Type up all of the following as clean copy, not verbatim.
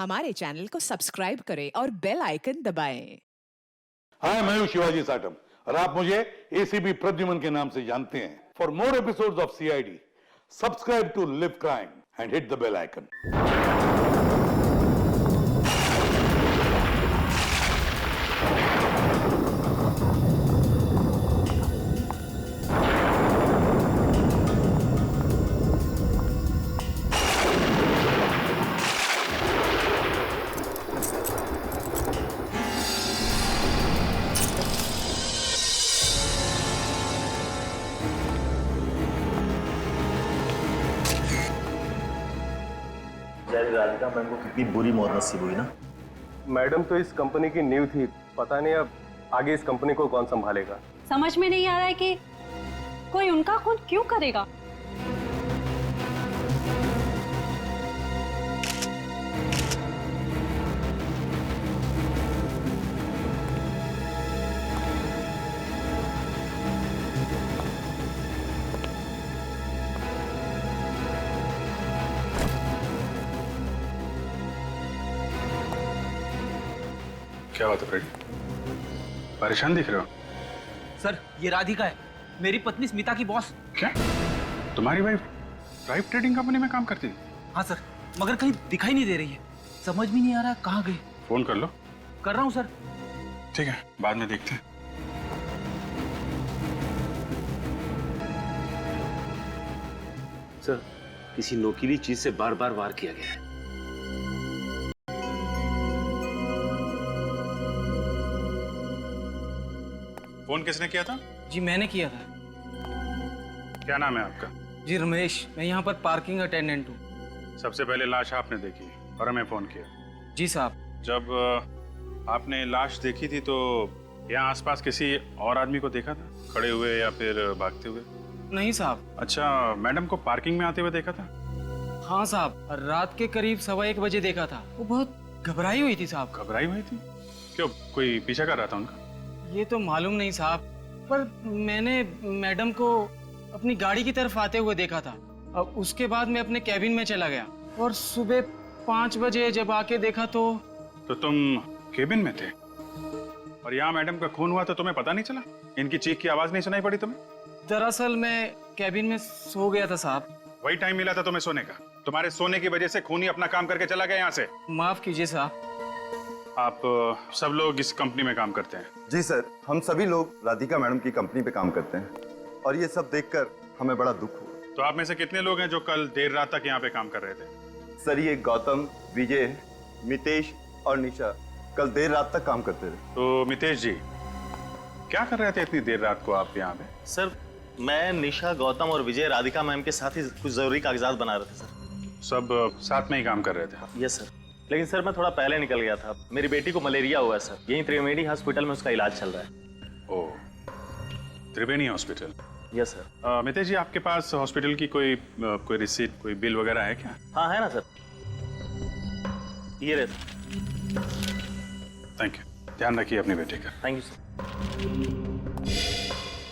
हमारे चैनल को सब्सक्राइब करें और बेल आइकन दबाएं। हाय, मैं हूं शिवाजी साटम और आप मुझे एसीपी प्रद्युमन के नाम से जानते हैं। For more episodes of CID, subscribe to live crime and hit the bell icon. Radhika ma'am को कितनी बुरी मौत नसीब हुई ना। मैडम तो इस कंपनी की नींव थी, पता नहीं अब आगे इस कंपनी को कौन संभालेगा। समझ में नहीं आ रहा है कि कोई उनका खून क्यों करेगा। क्या बात है फ्रेडी? परेशान दिख रहे हो? सर, ये राधिका है, मेरी पत्नी स्मिता की बॉस। क्या तुम्हारी वाइफ ड्राइव ट्रेडिंग कंपनी में काम करती है? हाँ सर, मगर कहीं दिखाई नहीं दे रही है। समझ में नहीं आ रहा कहाँ गई। फोन कर लो। कर रहा हूँ सर। ठीक है, बाद में देखते हैं। सर, किसी नोकीली चीज से बार बार वार किया गया है। फोन किसने किया था? जी मैंने किया था। क्या नाम है आपका? जी रमेश, मैं यहाँ पर पार्किंग अटेंडेंट हूँ। सबसे पहले लाश आपने देखी और हमें फोन किया। जी साहब। जब आपने लाश देखी थी तो यहाँ आसपास किसी और आदमी को देखा था, खड़े हुए या फिर भागते हुए? नहीं साहब। अच्छा, मैडम को पार्किंग में आते हुए देखा था? हाँ साहब, रात के करीब 1:15 बजे देखा था। वो बहुत घबराई हुई थी साहब। घबराई हुई थी? क्यों, कोई पीछा कर रहा था उनका? ये तो मालूम नहीं साहब, पर मैंने मैडम को अपनी गाड़ी की तरफ आते हुए देखा था। अब उसके बाद मैं अपने कैबिन में चला गया और सुबह 5 बजे जब आके देखा तो तुम केबिन में थे और यहाँ मैडम का खून हुआ तो तुम्हें पता नहीं चला? इनकी चीख की आवाज नहीं सुनाई पड़ी तुम्हें? दरअसल मैं कैबिन में सो गया था साहब। वही टाइम मिला था तुम्हें सोने का? तुम्हारे सोने की वजह से खूनी अपना काम करके चला गया यहाँ से। माफ कीजिए साहब। आप सब लोग इस कंपनी में काम करते हैं? जी सर, हम सभी लोग राधिका मैडम की कंपनी पे काम करते हैं और ये सब देखकर हमें बड़ा दुख हुआ। तो आप में से कितने लोग हैं जो कल देर रात तक यहाँ पे काम कर रहे थे? सर, ये गौतम, विजय, मितेश और निशा कल देर रात तक काम करते थे। तो मितेश जी, क्या कर रहे थे इतनी देर रात को आप यहाँ पे? सर, मैं, निशा, गौतम और विजय राधिका मैम के साथ ही कुछ जरूरी कागजात बना रहे थे सर। सब साथ में ही काम कर रहे थे? यस सर, लेकिन सर मैं थोड़ा पहले निकल गया था। मेरी बेटी को मलेरिया हुआ है सर, यहीं त्रिवेणी हॉस्पिटल में उसका इलाज चल रहा है। Oh, Triveni hospital. Yes sir. Mitesh ji, आपके पास हॉस्पिटल की कोई रिसीट, कोई बिल वगैरह है क्या? हाँ है ना सर, ये रहे। थैंक यू, ध्यान रखिए अपनी बेटे का। Thank you sir.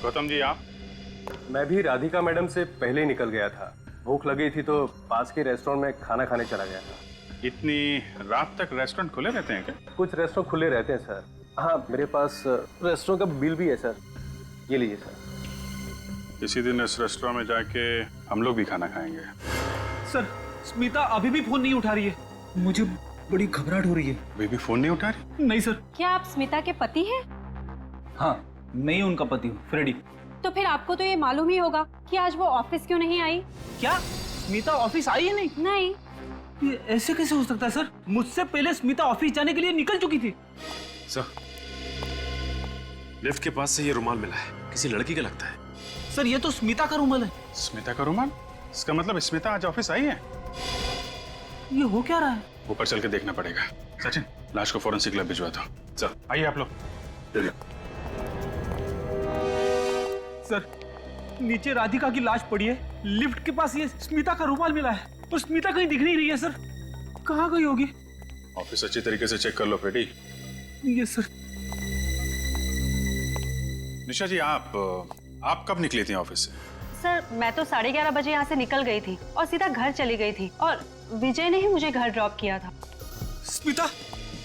Gautam ji, आप? मैं भी राधिका मैडम से पहले ही निकल गया था। भूख लगी थी तो पास के रेस्टोरेंट में खाना खाने चला गया था। इतनी रात तक रेस्टोरेंट खुले रहते हैं क्या? कुछ रेस्टोरेंट खुले रहते हैं सर। हाँ, मेरे पास रेस्टोरेंट का बिल भी है सर, ये लीजिए सर। इसी दिन इस रेस्टोरेंट में जाके हम लोग भी खाना खाएंगे। सर, स्मिता अभी भी फोन नहीं उठा रही है। मुझे बड़ी घबराहट हो रही है। अभी भी फोन नहीं उठा रही? नहीं सर। क्या आप स्मिता के पति हैं? हाँ, मैं ही उनका पति हूँ, फ्रेडी। तो फिर आपको तो ये मालूम ही होगा कि आज वो ऑफिस क्यों नहीं आई। क्या स्मिता ऑफिस आई है? नहीं नहीं। ये ऐसे कैसे हो सकता है सर? मुझसे पहले स्मिता ऑफिस जाने के लिए निकल चुकी थी। सर, लिफ्ट के पास से ये रुमाल मिला है, किसी लड़की का लगता है। सर, ये तो स्मिता का रुमाल है। स्मिता का रुमाल? इसका मतलब स्मिता आज ऑफिस आई है? ये हो क्या रहा है? ऊपर चल के देखना पड़ेगा। सचिन, लाश को फोरेंसिक लैब भिजवा दो। चल आइए आप लोग। सर, नीचे राधिका की लाश पड़ी है, लिफ्ट के पास ये स्मिता का रुमाल मिला है और स्मिता कहीं दिख नहीं रही है सर। कहाँ गई होगी? ऑफिस अच्छी तरीके से चेक कर लो Freddy. Yes sir. Nisha ji, आप कब निकली थी ऑफिस से? सर, मैं तो 11:30 बजे यहाँ से निकल गई थी और सीधा घर चली गई थी और विजय ने ही मुझे घर ड्रॉप किया था। स्मिता।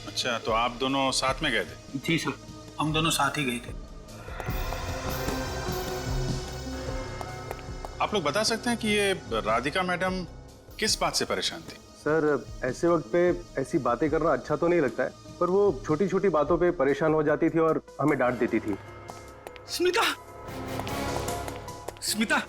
अच्छा, तो आप दोनों साथ में गए थे? जी सर, हम दोनों साथ ही गए थे। आप लोग बता सकते हैं कि ये राधिका मैडम किस बात से परेशान थी? सर ऐसे वक्त पे ऐसी बातें करना अच्छा तो नहीं लगता है, पर वो छोटी छोटी बातों पे परेशान हो जाती थी और हमें डांट देती थी। स्मिता, स्मिता,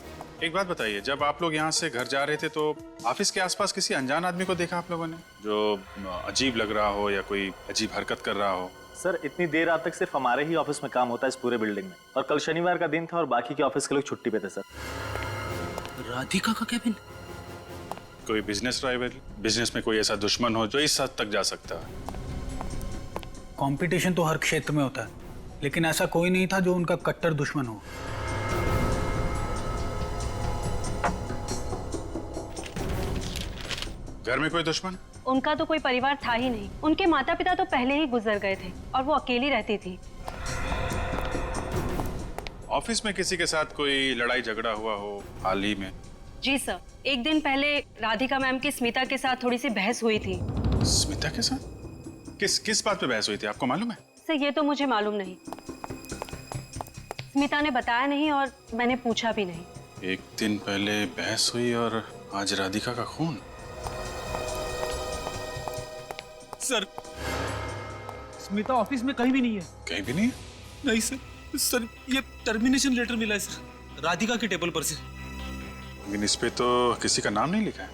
एक बात बताइए, जब आप लोग यहाँ से घर जा रहे थे तो ऑफिस के आसपास किसी अनजान आदमी को देखा आप लोगों ने, जो अजीब लग रहा हो या कोई अजीब हरकत कर रहा हो? सर, इतनी देर रात तक सिर्फ हमारे ही ऑफिस में काम होता है इस पूरे बिल्डिंग में, और कल शनिवार का दिन था और बाकी के ऑफिस के लोग छुट्टी पे थे सर। राधिका का केबिन? कोई बिजनेस राइवल, बिजनेस में कोई ऐसा दुश्मन हो जो इस हद तक जा सकता है? कंपटीशन तो हर क्षेत्र में होता है, लेकिन ऐसा कोई नहीं था जो उनका कट्टर दुश्मन हो। घर में कोई दुश्मन? उनका तो कोई परिवार था ही नहीं। उनके माता पिता तो पहले ही गुजर गए थे और वो अकेली रहती थी। ऑफिस में किसी के साथ कोई लड़ाई झगड़ा हुआ हो हाल ही में? जी सर, एक दिन पहले राधिका मैम की स्मिता के साथ थोड़ी सी बहस हुई थी। स्मिता के साथ? किस बात पे बहस हुई थी, आपको मालूम है? सर, ये तो मुझे मालूम नहीं। स्मिता ने बताया नहीं और मैंने पूछा भी नहीं। एक दिन पहले बहस हुई और आज राधिका का खून? सर, स्मिता ऑफिस में कहीं भी नहीं है। कहीं भी नहीं? नहीं सर, सर ये टर्मिनेशन लेटर मिला है सर, राधिका के टेबल पर से। लेकिन इस पे तो किसी का नाम नहीं लिखा है।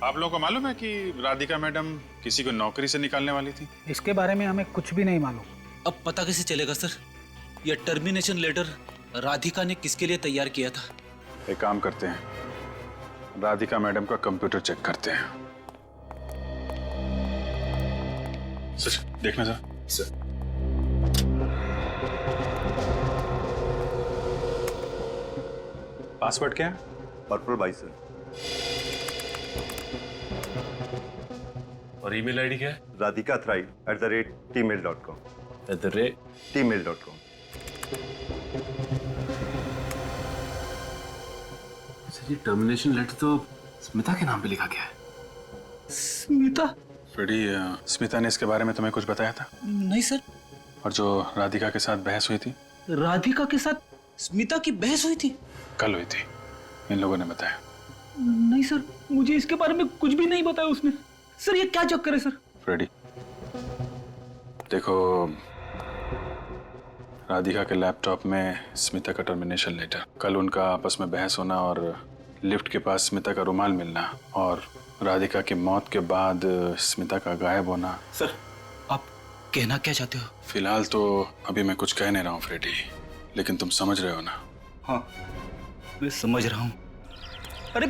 आप लोगों को मालूम है कि राधिका मैडम किसी को नौकरी से निकालने वाली थी? इसके बारे में हमें कुछ भी नहीं मालूम। अब पता कैसे चलेगा सर? यह टर्मिनेशन लेटर राधिका ने किसके लिए तैयार किया था? एक काम करते हैं, राधिका मैडम का कंप्यूटर चेक करते हैं। सर, देखना सर। पासवर्ड क्या है? Purple by sir. और ईमेल आईडी क्या है? radhikathrive@gmail.com। gmail.com। सर, ये टर्मिनेशन लेटर तो स्मिता के नाम पे लिखा गया है। स्मिता? फ्रेडी, स्मिता ने इसके बारे में तुम्हें कुछ बताया था? नहीं सर। और जो राधिका के साथ बहस हुई थी? राधिका के साथ स्मिता की बहस हुई थी? कल हुई थी, इन लोगों ने बताया। नहीं सर, मुझे इसके बारे में कुछ भी नहीं बताया उसने। सर, ये क्या चक्कर है सर? फ्रेडी, देखो, राधिका के लैपटॉप में स्मिता का टर्मिनेशन लेटर, कल उनका आपस में बहस होना और लिफ्ट के पास स्मिता का रुमाल मिलना, और राधिका की मौत के बाद स्मिता का गायब होना। सर, आप कहना क्या चाहते हो? फिलहाल तो अभी मैं कुछ कह नहीं रहा हूँ फ्रेडी, लेकिन तुम समझ रहे हो ना? हाँ, मैं समझ रहा हूँ। अरे,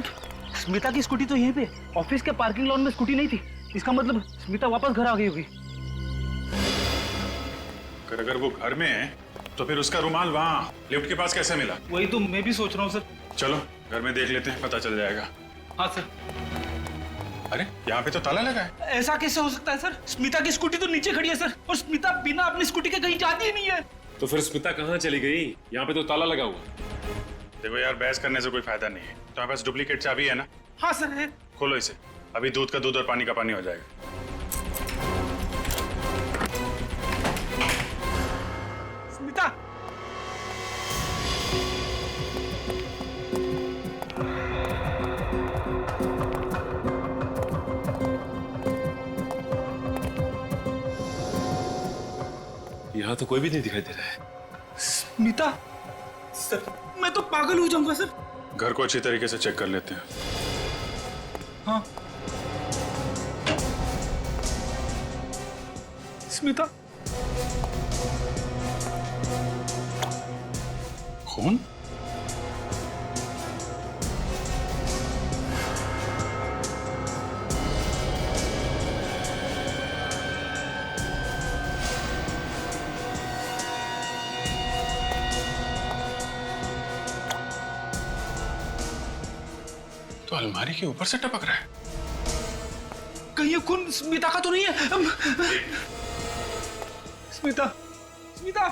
स्मिता की स्कूटी तो यहीं पे ऑफिस के पार्किंग लॉन में स्कूटी नहीं थी। इसका मतलब स्मिता वापस घर आ गई होगी। अगर वो घर में है तो फिर उसका रुमाल वहाँ लिफ्ट के पास कैसे मिला? वही तो मैं भी सोच रहा हूँ सर। चलो घर में देख लेते हैं, पता चल जाएगा। हाँ सर। अरे, यहाँ पे तो ताला लगा है। ऐसा कैसे हो सकता है सर? स्मिता की स्कूटी तो नीचे खड़ी है सर, और स्मिता बिना अपनी स्कूटी के कहीं जाती ही नहीं है। तो फिर स्मिता कहाँ चली गई? यहाँ पे तो ताला लगा हुआ। देखो यार, बहस करने से कोई फायदा नहीं है। तुम्हारे पास डुप्लीकेट चाबी है ना? हाँ सर है। खोलो इसे, अभी दूध का दूध और पानी का पानी हो जाएगा। स्मिता, यहाँ तो कोई भी नहीं दिखाई दे रहा है। स्मिता, सर मैं तो पागल हो जाऊंगा सर। घर को अच्छी तरीके से चेक कर लेते हैं। हाँ, स्मिता। खून? तो अलमारी के ऊपर से टपक रहा है। कहीं ये खून स्मिता का तो नहीं है? स्मिता, स्मिता।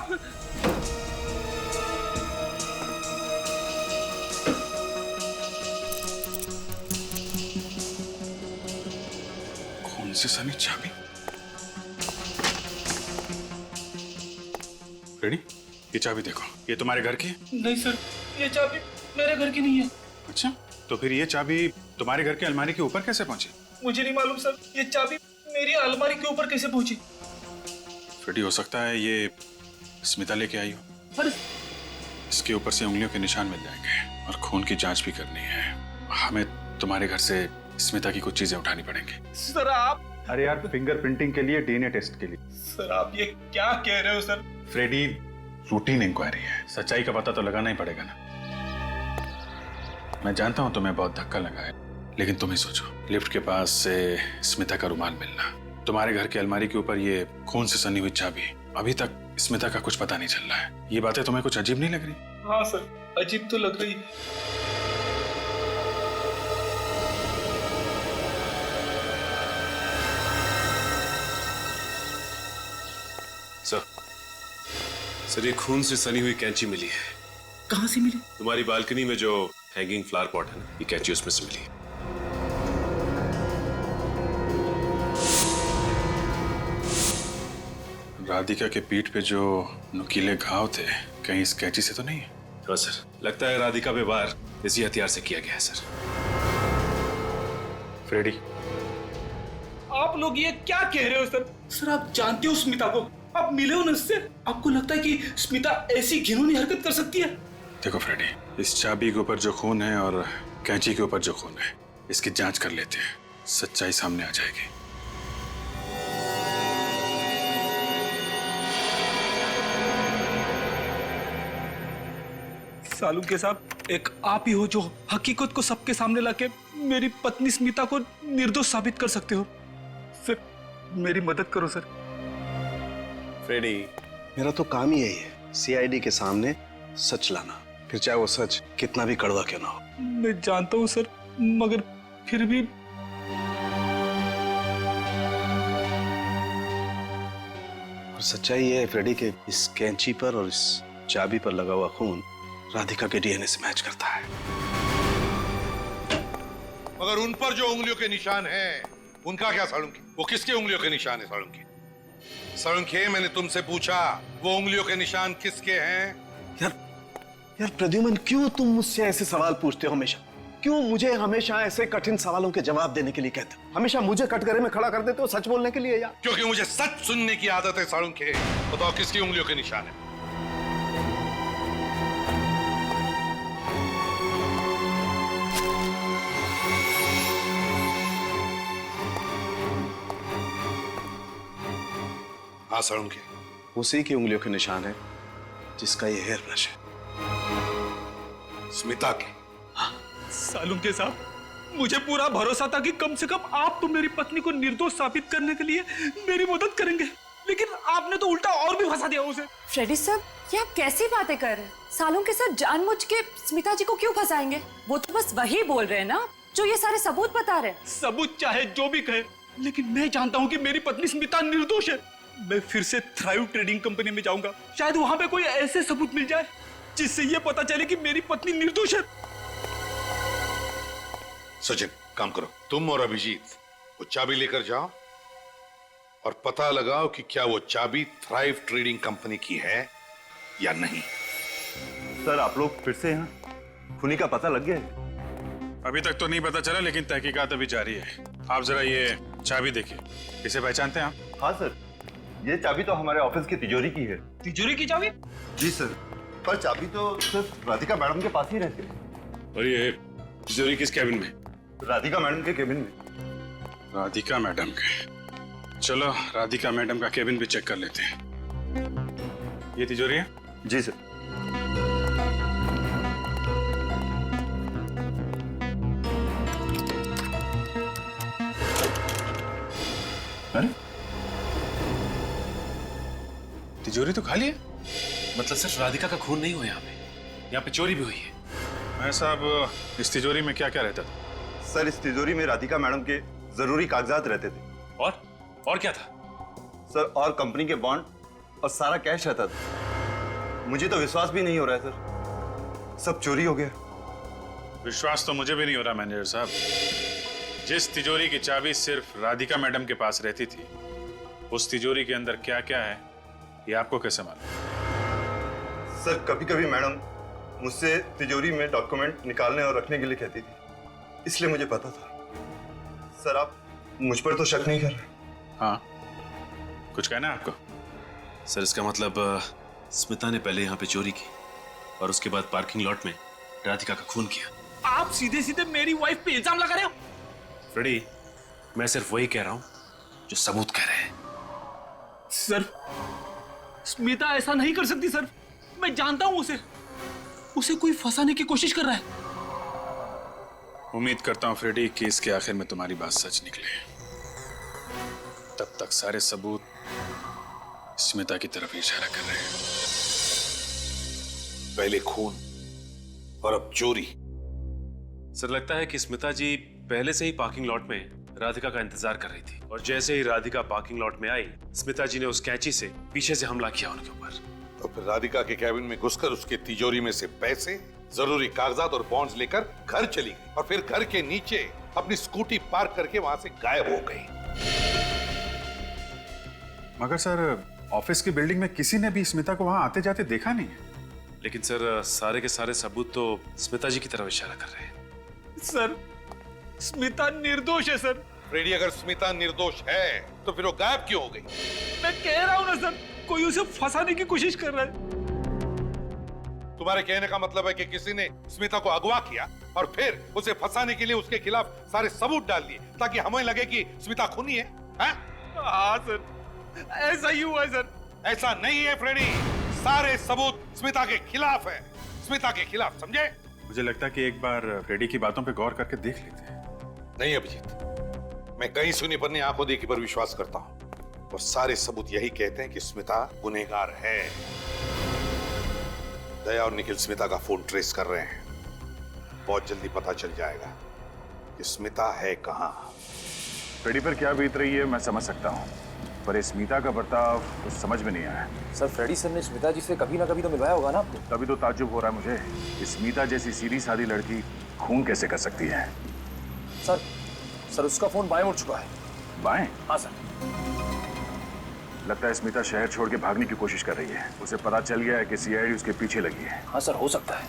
खून से सनी चाबी? रेडी? ये चाबी देखो, ये तुम्हारे घर की है? नहीं सर, ये चाबी मेरे घर की नहीं है। अच्छा, तो फिर ये चाबी तुम्हारे घर के अलमारी के ऊपर कैसे पहुंची? मुझे नहीं मालूम सर, ये चाबी मेरी अलमारी के ऊपर कैसे पहुंची। फ्रेडी, हो सकता है ये स्मिता लेके आई हो। पर इसके ऊपर से उंगलियों के निशान मिल जाएंगे और खून की जांच भी करनी है। हमें तुम्हारे घर से स्मिता की कुछ चीजें उठानी पड़ेंगी। सर आप, अरे यार, फिंगर प्रिंटिंग के लिए, डीएनए टेस्ट के लिए। सर आप ये क्या कह रहे हो सर? फ्रेडी, रूटीन इंक्वायरी है, सच्चाई का पता तो लगाना ही पड़ेगा ना। मैं जानता हूं तुम्हें बहुत धक्का लगा है, लेकिन तुम ही सोचो, लिफ्ट के पास से स्मिता का रुमाल मिलना, तुम्हारे घर के अलमारी के ऊपर ये खून से सनी हुई चाबी, अभी तक स्मिता का कुछ पता नहीं चल रहा है। ये बातें तुम्हें कुछ अजीब नहीं लग रही? हाँ सर, अजीब तो लग रही है। सर, ये खून से सनी हुई कैंची मिली है। कहाँ से मिली? तुम्हारी बालकनी में जो हैंगिंग फ्लावर पॉट है ना, ये कैंची उसमें से मिली है। राधिका के पीठ पे जो नुकीले घाव थे, कहीं इस कैंची से तो नहीं है? हाँ सर, लगता है राधिका पे वार इसी हथियार से किया गया है सर। फ्रेडी, आप लोग ये क्या कह रहे हो सर? सर आप जानते हो स्मिता को, आप मिले हो न उससे, आपको लगता है कि स्मिता ऐसी घिनौनी हरकत कर सकती है? देखो फ्रेडी, इस चाबी के ऊपर जो खून है और कैंची के ऊपर जो खून है, इसकी जांच कर लेते हैं, सच्चाई सामने आ जाएगी। सालुंके साहब, एक आप ही हो जो हकीकत को सबके सामने लाके मेरी पत्नी स्मिता को निर्दोष साबित कर सकते हो। सर मेरी मदद करो सर। फ्रेडी, मेरा तो काम ही यही है, सीआईडी के सामने सच लाना, फिर चाहे वो सच कितना भी कड़वा क्यों ना हो। मैं जानता हूँ सर, मगर फिर भी और सच्चाई ये है फ्रेडी के इस कैंची पर और इस चाबी पर लगा हुआ खून राधिका के डीएनए से मैच करता है। मगर उन पर जो उंगलियों के निशान हैं, उनका क्या सालुंकी? वो किसके उंगलियों के निशान है सालुंकी? सालुंकी, मैंने तुमसे पूछा वो उंगलियों के निशान किसके हैं? यार प्रद्युमन, क्यों तुम मुझसे ऐसे सवाल पूछते हो हमेशा? क्यों मुझे हमेशा ऐसे कठिन सवालों के जवाब देने के लिए कहते हो? हमेशा मुझे कटघरे में खड़ा कर देते हो सच बोलने के लिए यार। क्योंकि मुझे सच सुनने की आदत है सालुंकी। बताओ किसकी उंगलियों के निशान है? हाँ सालुंकी, उसी की उंगलियों के निशान है जिसका ये हेयर ब्रश है। स्मिता के? सालुंके साहब, मुझे पूरा भरोसा था कि कम से कम आप तो मेरी पत्नी को निर्दोष साबित करने के लिए मेरी मदद करेंगे, लेकिन आपने तो उल्टा और भी फंसा दिया उसे। फ्रेडी साहब, ये आप कैसी बातें कर रहे हैं? सालुंके साहब जानबूझ के स्मिता जी को क्यों फंसाएंगे? वो तो बस वही बोल रहे हैं ना जो ये सारे सबूत बता रहे हैं। सबूत चाहे जो भी कहे, लेकिन मैं जानता हूँ कि मेरी पत्नी स्मिता निर्दोष है। मैं फिर से थ्राइव ट्रेडिंग कंपनी में जाऊंगा, शायद वहां पे कोई ऐसे सबूत मिल जाए जिससे ये पता चले कि मेरी पत्नी निर्दोष है। सचिन, काम करो, तुम और अभिजीत वो चाबी लेकर जाओ और पता लगाओ कि क्या वो चाबी थ्राइव ट्रेडिंग कंपनी की है या नहीं। सर आप लोग फिर से यहाँ खूनी का पता लग गया है? अभी तक तो नहीं पता चला, लेकिन तहकीकात अभी जारी है। आप जरा ये चाबी देखिए, इसे पहचानते हैं आप? हाँ सर, ये चाबी तो हमारे ऑफिस की तिजोरी की है। तिजोरी की चाबी? जी सर, पर चाबी तो सिर्फ राधिका मैडम के पास ही रहती है। और ये तिजोरी किस कैबिन में? राधिका मैडम के केबिन में। राधिका मैडम के? चलो राधिका मैडम का केबिन भी चेक कर लेते हैं। ये तिजोरी है? जी सर। अरे तिजोरी तो खाली है। मतलब सिर्फ राधिका का खून नहीं हुआ यहाँ पे चोरी भी हुई है। मैं साहब, इस तिजोरी में क्या क्या रहता था? सर इस तिजोरी में राधिका मैडम के जरूरी कागजात रहते थे। और क्या था? सर और कंपनी के बॉन्ड और सारा कैश रहता था। मुझे तो विश्वास भी नहीं हो रहा है सर, सब चोरी हो गया। विश्वास तो मुझे भी नहीं हो रहा मैनेजर साहब। जिस तिजोरी की चाबी सिर्फ राधिका मैडम के पास रहती थी, उस तिजोरी के अंदर क्या क्या है ये आपको कैसे मालूम? सर कभी कभी मैडम मुझसे तिजोरी में डॉक्यूमेंट निकालने और रखने के लिए कहती थी, इसलिए मुझे पता था। सर आप मुझ पर तो शक नहीं कर रहे? हाँ, कुछ कहना है आपको? सर इसका मतलब स्मिता ने पहले यहाँ पे चोरी की और उसके बाद पार्किंग लॉट में राधिका का खून किया। आप सीधे सीधे मेरी वाइफ पे इल्जाम लगा रहे हो। फ्रेडी, मैं सिर्फ वही कह रहा हूँ जो सबूत कह रहे हैं। सर, स्मिता ऐसा नहीं कर सकती सर। मैं जानता हूं उसे कोई फंसाने की कोशिश कर रहा है। उम्मीद करता हूं फ्रेडी कि इसके आखिर में तुम्हारी बात सच निकले। तब तक सारे सबूत स्मिता की तरफ इशारा कर रहे हैं। पहले खून और अब चोरी। सर लगता है कि स्मिता जी पहले से ही पार्किंग लॉट में राधिका का इंतजार कर रही थी और जैसे ही राधिका पार्किंग लॉट में आई, स्मिता जी ने उस कैंची से पीछे से हमला किया उनके ऊपर। तो फिर राधिका के कैबिन में घुसकर उसके तिजोरी में से पैसे, जरूरी कागजात और बॉन्ड्स लेकर घर चली गई और फिर घर के नीचे अपनी स्कूटी पार्क करके वहां से गायब हो गई। मगर सर, ऑफिस की बिल्डिंग में किसी ने भी स्मिता को वहां आते जाते देखा नहीं है। लेकिन सर सारे के सारे सबूत तो स्मिता जी की तरफ इशारा कर रहे हैं। सर, स्मिता निर्दोष है सर। फ्रेडी, अगर स्मिता निर्दोष है तो फिर वो गायब क्यों हो गई? मैं कह रहा हूं ना सर, कोई उसे फंसाने की कोशिश कर रहा है। तुम्हारे कहने का मतलब है कि किसी ने स्मिता को अगवा किया और फिर उसे फंसाने के लिए उसके खिलाफ सारे सबूत डाल दिए ताकि हमें लगे कि स्मिता खूनी है? हाँ सर, ऐसा ही हुआ है सर। ऐसा नहीं है फ्रेडी, सारे सबूत स्मिता के खिलाफ है, स्मिता के खिलाफ, समझे? मुझे लगता है कि एक बार फ्रेडी की बातों पे गौर करके देख लेते हैं। नहीं अभिजीत, मैं कहीं सुनी पर नहीं, आंखों देखी पर विश्वास करता हूं। और सारे सबूत यही कहते हैं कि स्मिता गुनहगार है। दया और निखिल स्मिता का फोन ट्रेस कर रहे हैं। बहुत जल्दी पता चल जाएगा कि स्मिता है कहां। फ्रेडी पर क्या बीत रही है मैं समझ सकता हूँ, पर स्मिता का बर्ताव कुछ समझ में नहीं आया। सर, फ्रेडी सर ने स्मिता जी से कभी ना कभी तो मिलवाया होगा ना आपको? तभी तो ताज्जुब हो रहा है मुझे कि स्मिता जैसी सीधी सादी लड़की खून कैसे कर सकती है। सर उसका फोन बाएं मुड़ चुका है। बाएं? हाँ सर। लगता है स्मिता शहर छोड़ के भागने की कोशिश कर रही है। उसे पता चल गया है कि सीआईडी उसके पीछे लगी है। हाँ सर, हो सकता है।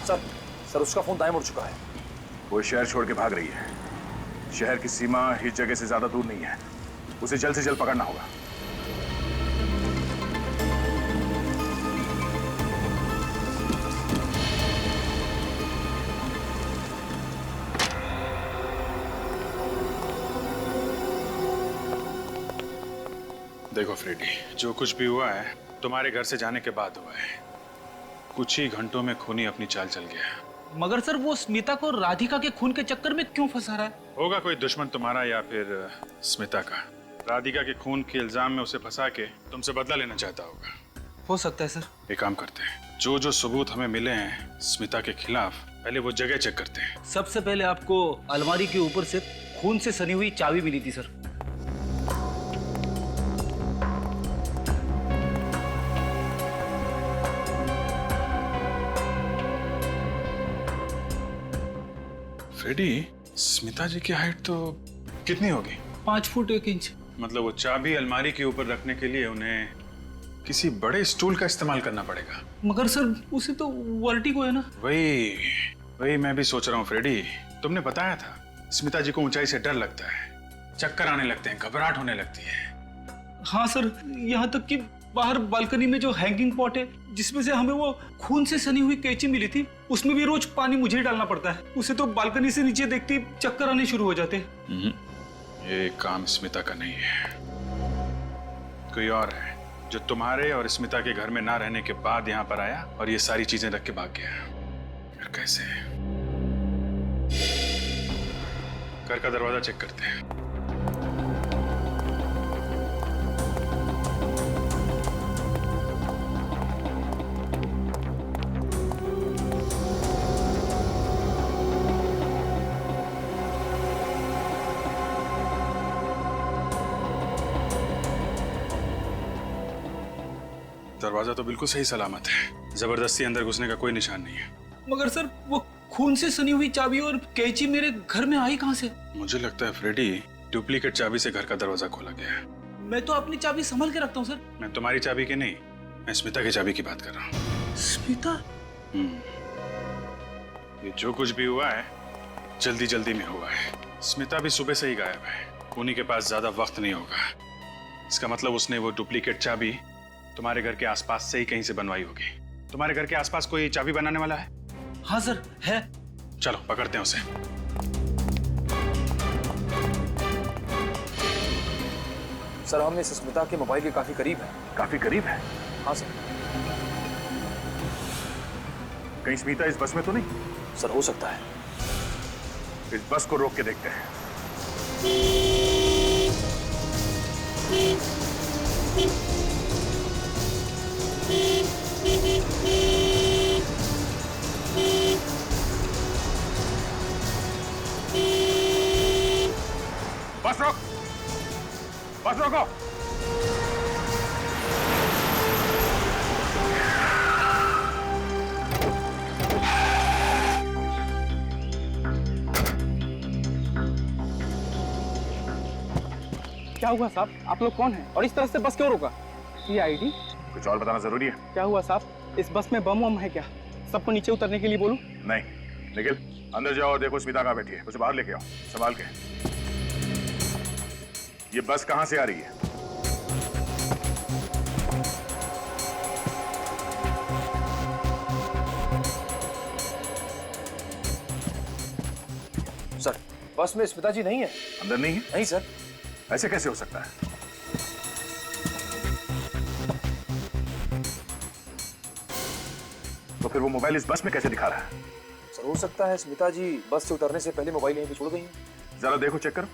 सर उसका फोन दाएं मुड़ चुका है। वो शहर छोड़ के भाग रही है। शहर की सीमा इस जगह से ज्यादा दूर नहीं है। उसे जल्द से जल्द पकड़ना होगा। देखो फ्रेडी, जो कुछ भी हुआ है तुम्हारे घर से जाने के बाद हुआ है। कुछ ही घंटों में खूनी अपनी चाल चल गया। मगर सर, वो स्मिता को राधिका के खून के चक्कर में क्यों फंसा रहा है? होगा कोई दुश्मन तुम्हारा या फिर स्मिता का। राधिका के खून के इल्जाम में उसे फंसा के तुमसे बदला लेना चाहता होगा। हो सकता है सर। एक काम करते हैं, जो जो सबूत हमें मिले हैं स्मिता के खिलाफ, पहले वो जगह चेक करते हैं। सबसे पहले आपको अलमारी के ऊपर से खून से सनी हुई चाबी मिली थी सर। फ्रेडी, स्मिता जी की हाइट तो कितनी होगी? 5 फुट 1 इंच। मतलब वो चाबी अलमारी के ऊपर रखने के लिए उन्हें किसी बड़े स्टूल का इस्तेमाल करना पड़ेगा। मगर सर, उसे तो वर्टिगो है ना। वही मैं भी सोच रहा हूँ फ्रेडी। तुमने बताया था स्मिता जी को ऊंचाई से डर लगता है, चक्कर आने लगते हैं, घबराहट होने लगती है। हाँ सर, यहाँ तक कि बाहर बालकनी में जो हैंगिंग पॉट है जिसमें से हमें वो खून से सनी हुई कैंची मिली थी, उसमें भी रोज पानी मुझे ही डालना पड़ता है। उसे तो बालकनी से नीचे देखते ही चक्कर आने शुरू हो जाते हैं। ये काम स्मिता का नहीं है, कोई और है जो तुम्हारे और स्मिता के घर में ना रहने के बाद यहाँ पर आया और ये सारी चीजें रख के भाग गया। फिर कैसे? घर का दरवाजा चेक करते हैं। दरवाजा तो बिल्कुल सही सलामत है। जबरदस्ती अंदर घुसने का कोई निशान नहीं है। मगर सर, वो खून से सनी हुई चाबी और कैंची मेरे घर में आई कहाँ से? मुझे लगता है फ्रेडी डुप्लीकेट चाबी से घर का दरवाजा खोला गया है। मैं तो अपनी चाबी संभाल के रखता हूँ सर। मैं तुम्हारी चाबी की नहीं, मैं स्मिता की चाबी की बात कर रहा हूँ। स्मिता? ये जो कुछ भी हुआ है जल्दी जल्दी में हुआ है। स्मिता भी सुबह से ही गायब है, उन्हीं के पास ज्यादा वक्त नहीं होगा। इसका मतलब उसने वो डुप्लीकेट चाबी तुम्हारे घर के आसपास से ही कहीं से बनवाई होगी। तुम्हारे घर के आसपास कोई चाबी बनाने वाला है? हाँ सर है। चलो पकड़ते हैं उसे। सर हम इस स्मिता के मोबाइल के काफी करीब है। काफी करीब है? हाँ सर। कहीं स्मिता इस बस में तो नहीं? सर हो सकता है। इस बस को रोक के देखते हैं। बस रोक, बस रोको। क्या हुआ साहब? आप लोग कौन हैं और इस तरह से बस क्यों रोका? CID? कुछ और बताना जरूरी है? क्या हुआ साहब? इस बस में बम वम है क्या? सबको नीचे उतरने के लिए बोलूं? नहीं, निखिल अंदर जाओ और देखो स्मिता कहाँ बैठी है, उसे बाहर लेके आओ संभाल के। ये बस कहाँ से आ रही है? सर बस में स्मिता जी नहीं है। अंदर नहीं है? नहीं सर। ऐसे कैसे हो सकता है? तो फिर वो मोबाइल इस बस में कैसे दिखा रहा है? सर हो सकता है स्मिता जी बस से उतरने से पहले मोबाइल यहीं पे छोड़ गई हैं। जरा देखो, चेक करो।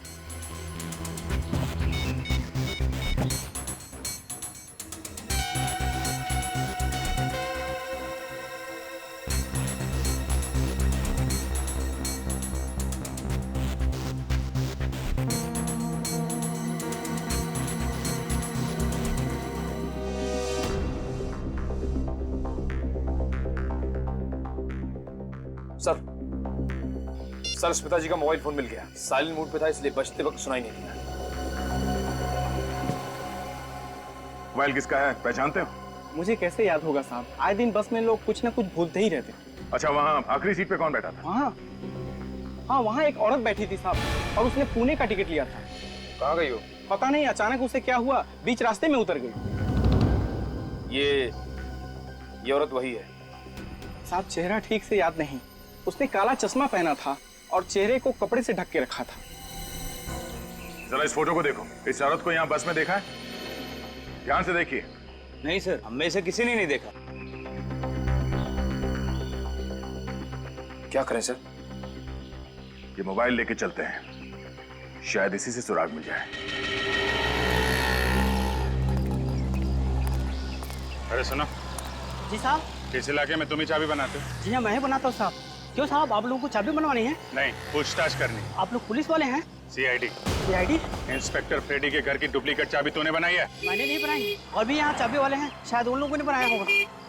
सर स्मिता जी का मोबाइल फोन मिल गया। साइलेंट मोड पे था इसलिए बजते वक्त सुनाई नहीं दिया। मोबाइल किसका है, पहचानते हो? मुझे कैसे याद होगा साहब, आए दिन बस में लोग कुछ ना कुछ भूलते ही रहते। अच्छा, वहाँ आखिरी सीट पे कौन बैठा था? हाँ वहाँ एक औरत बैठी थी साहब, और उसने पुणे का टिकट लिया था। कहाँ गई हो? पता नहीं, अचानक उसे क्या हुआ, बीच रास्ते में उतर गई। ये औरत वही है साहब? चेहरा ठीक से याद नहीं। उसने काला चश्मा पहना था और चेहरे को कपड़े से ढक के रखा था। जरा इस फोटो को देखो। इस औरत को यहाँ बस में देखा है? ध्यान से देखिए। नहीं सर, हम में से किसी ने नहीं देखा। क्या करें सर? ये मोबाइल लेके चलते हैं, शायद इसी से सुराग मिल जाए। अरे सुनो जी साहब। इस इलाके में तुम ही चाबी बनाते हो? जी हाँ, मैं ही बनाता हूँ साहब। क्यों साहब, आप लोगों को चाबी बनवानी है? नहीं, पूछताछ करनी। आप लोग पुलिस वाले हैं? CID। इंस्पेक्टर फ्रेडी के घर की डुप्लीकेट चाबी तूने बनाई है? मैंने नहीं बनाई, और भी यहाँ चाबी वाले हैं, शायद उन लोगों ने बनाया होगा।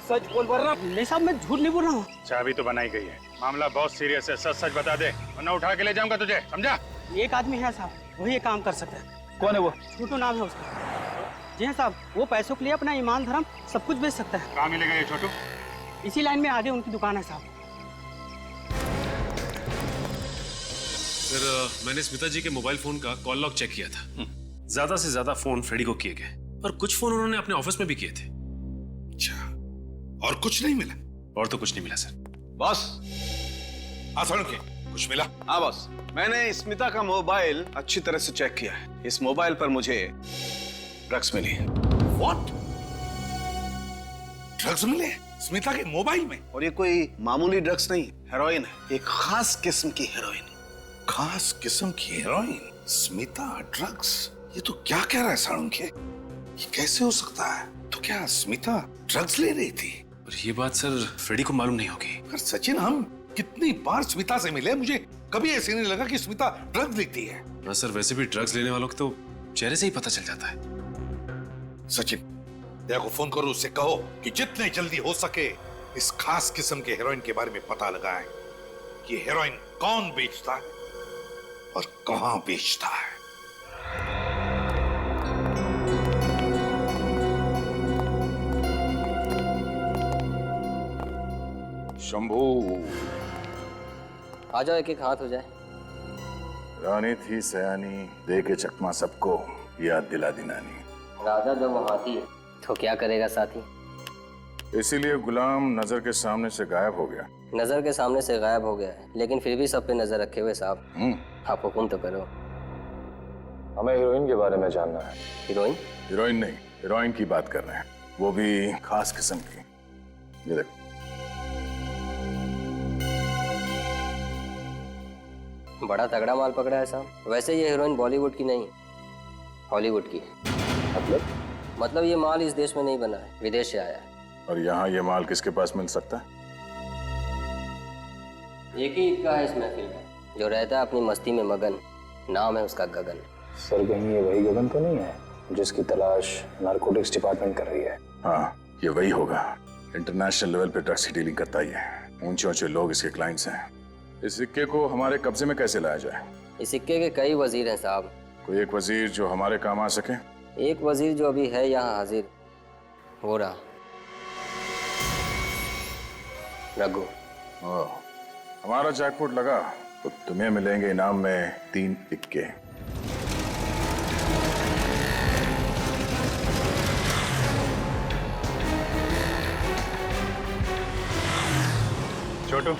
सच बोल रहा हूँ। नहीं साहब, मैं झूठ नहीं बोल रहा हूँ। चाबी तो बनाई गई है, मामला बहुत सीरियस है, सच सच बता दे वरना उठा के ले जाऊंगा तुझे, समझा? एक आदमी है साहब, वही ये काम कर सकता है। कौन है वो? छोटू नाम है उसका। जी हाँ साहब, वो पैसों के लिए अपना ईमान धर्म सब कुछ बेच सकता है। कहाँ मिलेगा ये छोटू? इसी लाइन में आगे उनकी दुकान है साहब। सर मैंने स्मिता जी के मोबाइल फोन का कॉल लॉग चेक किया था। ज्यादा से ज्यादा फोन फ्रेडी को किए गए और कुछ फोन उन्होंने अपने ऑफिस में भी किए थे। अच्छा, और कुछ नहीं मिला? और तो कुछ नहीं मिला सर। बॉस, आसान के कुछ मिला? हाँ बॉस, मैंने स्मिता का मोबाइल अच्छी तरह से चेक किया है। इस मोबाइल पर मुझे ड्रग्स मिली है। व्हाट? ड्रग्स मिले स्मिता के मोबाइल में? और ये कोई मामूली ड्रग्स नहीं, हेरोइन है, एक खास किस्म की हेरोइन। खास किस्म की हेरोइन? स्मिता ड्रग्स? ये तो क्या कह रहा है साळुंखे? ये कैसे हो सकता है? तो क्या स्मिता ड्रग्स ले रही थी? और ये बात सर फ्रेडी को मालूम नहीं होगी। पर सचिन, हम कितनी बार स्मिता से मिले, मुझे कभी ऐसे नहीं लगा कि स्मिता ड्रग्स लेती है। ना सर, वैसे भी ड्रग्स लेने वालों को तो चेहरे से ही पता चल जाता है। सचिन, दया को फोन करो, उससे कहो कि जितने जल्दी हो सके इस खास किस्म के हेरोइन के बारे में पता लगाएं। ये हेरोइन कौन बेचता है और कहां बेचता है। शंभू, आ जाओ, एक एक हाथ हो जाए। रानी थी सयानी, दे के चकमा सबको याद दिला दी नानी। राजा जब वो हाथी तो क्या करेगा साथी। इसीलिए गुलाम नजर के सामने से गायब हो गया। नजर के सामने से गायब हो गया है, लेकिन फिर भी सब पे नजर रखे हुए साहब। आप हुक्म तो करो। हमें हीरोइन के बारे में जानना है। हीरोइन? हीरोइन नहीं, हीरोइन की बात कर रहे हैं, वो भी खास किस्म की। ये देखो। बड़ा तगड़ा माल पकड़ा है साहब। वैसे ये हीरोइन बॉलीवुड की नहीं, हॉलीवुड की है। मतलब ये माल इस देश में नहीं बना है, विदेश से आया है। और यहाँ ये माल किसके पास मिल सकता है? एक ही इक्का है इस महफिल में, जो रहता है अपनी मस्ती में मगन। नाम है उसका गगन। सर, कहीं ये वही गगन तो नहीं है जिसकी तलाश नारकोटिक्स डिपार्टमेंट कर रही है? हाँ, ये वही होगा। इंटरनेशनल लेवल पे ड्रग्स की डीलिंग करता ही है। ऊंचे ऊंचे लोग इसके क्लाइंट्स हैं। इस सिक्के को हमारे कब्जे में कैसे लाया जाए? इस सिक्के के कई वजीर हैं साहब। कोई एक वजीर जो हमारे काम आ सके? एक वजीर जो अभी है यहाँ हाजिर, हो रहा रघु। हमारा जैकपॉट लगा तो तुम्हें मिलेंगे इनाम में 3 इक्के। छोटू,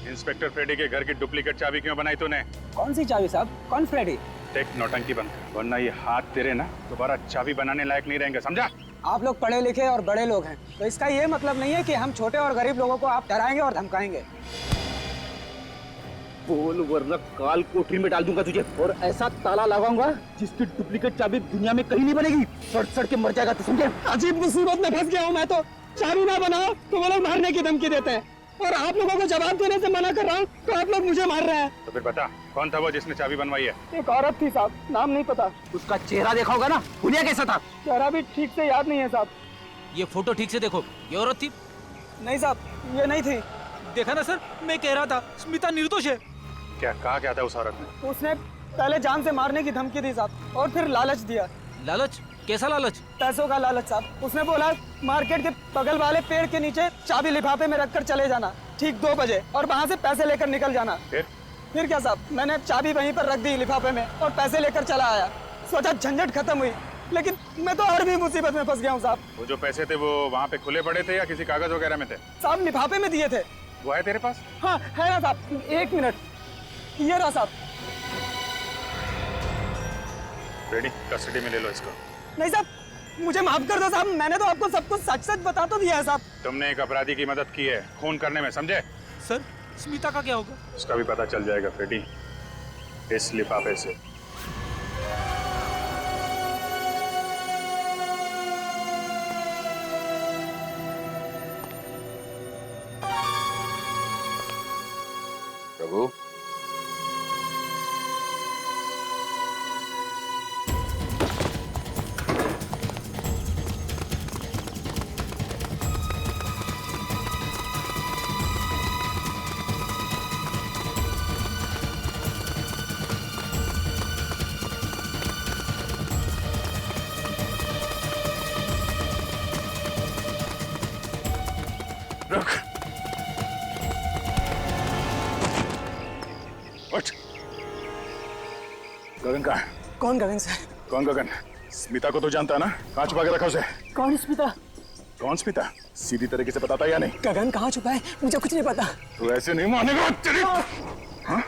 इंस्पेक्टर फ्रेडी के घर की डुप्लीकेट चाबी क्यों बनाई तूने? कौन सी चाबी साहब? कौन फ्रेडी? टेक नौटंकी बंद कर, वरना ये हाथ तेरे ना दोबारा चाबी बनाने लायक नहीं रहेंगे, समझा? आप लोग पढ़े लिखे और बड़े लोग हैं, तो इसका ये मतलब नहीं है कि हम छोटे और गरीब लोगों को आप डराएंगे और धमकाएंगे। बोल, वरना काल कोठरी में डाल दूंगा तुझे, और ऐसा ताला लगाऊंगा जिसकी डुप्लीकेट चाबी दुनिया में कहीं नहीं बनेगी। सड़ सड़ के मर जाएगा, तू समझे? अजीब मुसीबत में फंस गया हूँ मैं तो। चाबी ना बनाओ तो वो लोग मारने की धमकी देते हैं, और आप लोगों को जवाब देने से मना कर रहा हूँ तो आप लोग मुझे मार रहे हैं। तो फिर बता, कौन था वो जिसने चाबी बनवाई है? एक औरत थी साहब, नाम नहीं पता। उसका चेहरा देखा होगा ना, हुलिया कैसा था? चेहरा भी ठीक से याद नहीं है साहब। ये फोटो ठीक से देखो, ये औरत थी? नहीं साहब, ये नहीं थी। देखा ना सर, मैं कह रहा था स्मिता निर्दोष है। क्या कहा क्या था उस औरत ने? उसने पहले जान से मारने की धमकी दी साहब, और फिर लालच दिया। लालच? कैसा लालच? पैसों का लालच साहब। उसने बोला मार्केट के बगल वाले पेड़ के नीचे चाबी लिफाफे में रखकर चले जाना ठीक 2 बजे, और वहाँ से पैसे लेकर निकल जाना। फिर क्या साहब, मैंने चाबी वहीं पर रख दी लिफाफे में और पैसे लेकर चला आया। सोचा झंझट खत्म हुई, लेकिन मैं तो और भी मुसीबत में फंस गया हूँ साहब। वो जो पैसे थे वो वहाँ पे खुले पड़े थे या किसी कागज वगैरह में थे? साहब लिफाफे में दिए थे। वो है तेरे पास? हाँ है ना साहब, 1 मिनट, ये रहा साहब। रेडी, कस्टडी में ले लो इसको। नहीं साहब, मुझे माफ कर दो साहब, मैंने तो आपको सब कुछ सच सच बता तो दिया है साहब। तुमने एक अपराधी की मदद की है खून करने में, समझे? सर, स्मिता का क्या होगा? उसका भी पता चल जाएगा फ्रेडी, इस लिफाफे से। प्रभु, रुक। उठ। गगन कहाँ है? कौन गगन सर? कौन गगन? स्मिता को तो जानता है ना? कहाँ छुपा के रखा उसे? कौन स्मिता? कौन स्मिता? सीधी तरीके से बताता या नहीं? गगन कहाँ छुपा है मुझे कुछ नहीं पता। तू ऐसे नहीं मानेगा तेरी। हाँ?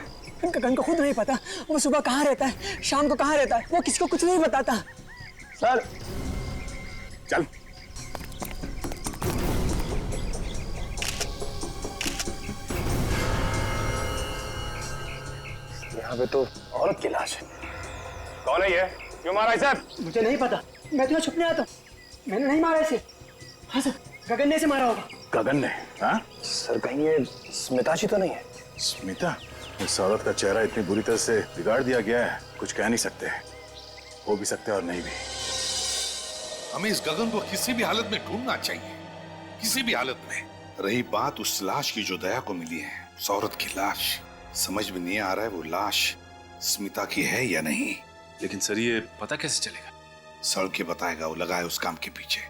गगन को खुद नहीं पता, वो सुबह कहाँ रहता है, शाम को कहाँ रहता है, वो किसी को कुछ नहीं बताता। सर चल। यहाँ पे तो औरत की लाश है। कौन है ये? क्यों मारा इसे? मुझे नहीं पता, मैं तो छुपने आता हूँ। मैंने नहीं मारा इसे। हाँ सर, गगन ने इसे मारा होगा। गगन ने? हाँ सर, कहीं ये स्मिता जी तो नहीं है? स्मिता? इस औरत का चेहरा इतनी बुरी तरह से बिगाड़ दिया गया है, कुछ कह नहीं सकते। हो भी सकते और नहीं भी। हमें इस गगन को किसी भी हालत में ढूंढना चाहिए, किसी भी हालत में। रही बात उस लाश की जो दया को मिली है, उस औरत की लाश, समझ में नहीं आ रहा है वो लाश स्मिता की है या नहीं। लेकिन सर ये पता कैसे चलेगा? सड़ के बताएगा, वो लगा है उस काम के पीछे।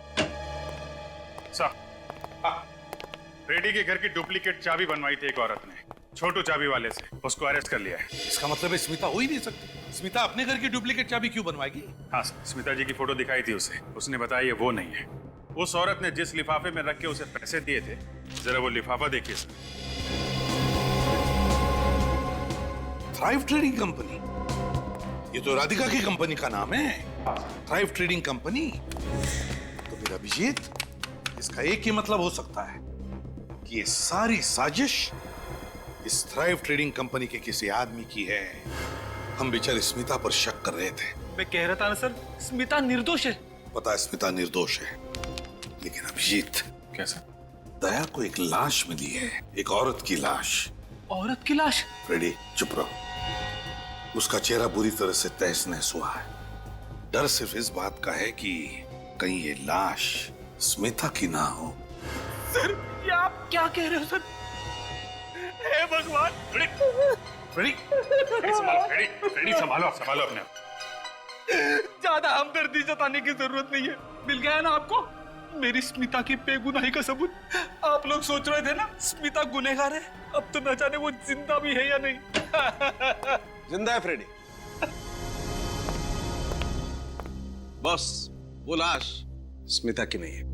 फ्रेडी के घर की डुप्लीकेट चाबी बनवाई थी एक औरत ने, छोटू चाबी वाले से। उसको अरेस्ट कर लिया है। इसका मतलब है स्मिता हो ही नहीं सकती। स्मिता अपने घर की डुप्लीकेट चाबी क्यों बनवाएगी? हाँ सर, स्मिता जी की फोटो दिखाई थी उसे, उसने बताया ये वो नहीं है। उस औरत ने जिस लिफाफे में रख के उसे पैसे दिए थे, जरा वो लिफाफा देखिए सर। थ्राइव ट्रेडिंग कंपनी, ये तो राधिका की कंपनी का नाम है, थ्राइव ट्रेडिंग कंपनी। तो फिर अभिजीत, इसका एक ही मतलब हो सकता है कि ये सारी साजिश इस थ्राइव ट्रेडिंग कंपनी के किसी आदमी की है। हम बेचारे स्मिता पर शक कर रहे थे। मैं कह रहा था ना सर, स्मिता निर्दोष है। पता है स्मिता निर्दोष है, लेकिन अभिजीत कैसा? दया को एक लाश मिली है, एक औरत की लाश। औरत की लाश? फ्रेडी चुप रहो। उसका चेहरा बुरी तरह से तहस नहस हुआ है। डर सिर्फ इस बात का है कि कहीं ये लाश स्मिता की ना हो। सर ये आप क्या कह रहे हो सर? हे भगवान! फ्रेडी संभालो अपने आप। ज्यादा हमदर्दी जताने की जरूरत नहीं है। मिल गया ना आपको मेरी स्मिता की बेगुनाही का सबूत। आप लोग सोच रहे थे ना स्मिता गुनहगार है, अब तो न जाने वो जिंदा भी है या नहीं। जिंदा है फ्रेडी। बस वो लाश स्मिता की नहीं है।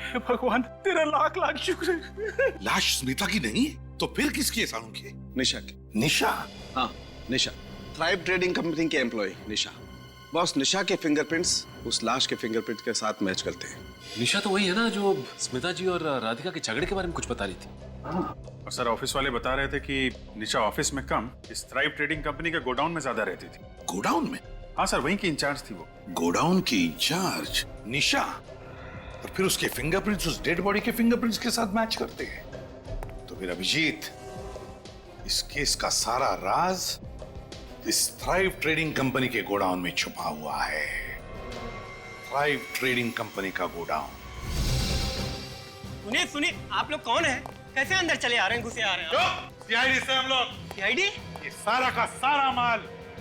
हे भगवान, तेरा लाख लाख शुक्र है। लाश स्मिता की नहीं है तो फिर किसकी है सानू की? निशा की। निशा? हाँ निशा, थ्राइव ट्रेडिंग कंपनी के एम्प्लॉय निशा। बॉस, निशा के फिंगरप्रिंट्स उस लाश के फिंगरप्रिंट के साथ मैच करते हैं। निशा तो वही है ना जो स्मिता जी और राधिका के झगड़े के बारे में कुछ बता रही थी। और सर ऑफिस वाले बता रहे थे कि निशा ऑफिस में कम, इस थ्राइव ट्रेडिंग कंपनी के गोडाउन में ज्यादा रहती थी। गोडाउन में? हाँ सर, वहीं की इंचार्ज थी वो। गोडाउन की इंचार्ज निशा, और फिर उसके फिंगरप्रिंट्स उस डेड बॉडी के फिंगरप्रिंट्स के साथ मैच करते हैं। तो फिर अभिजीत, इस केस का सारा राज इस थ्राइव ट्रेडिंग कंपनी के गोडाउन में छुपा हुआ है। थ्राइव ट्रेडिंग कंपनी का गोडाउन। सुनिए सुनिए, आप लोग कौन है? कैसे अंदर चले आ रहे हैं, घुसे आ रहे हैं? सीआईडी से हम लोग। सीआईडी? ये सारा का सारा माल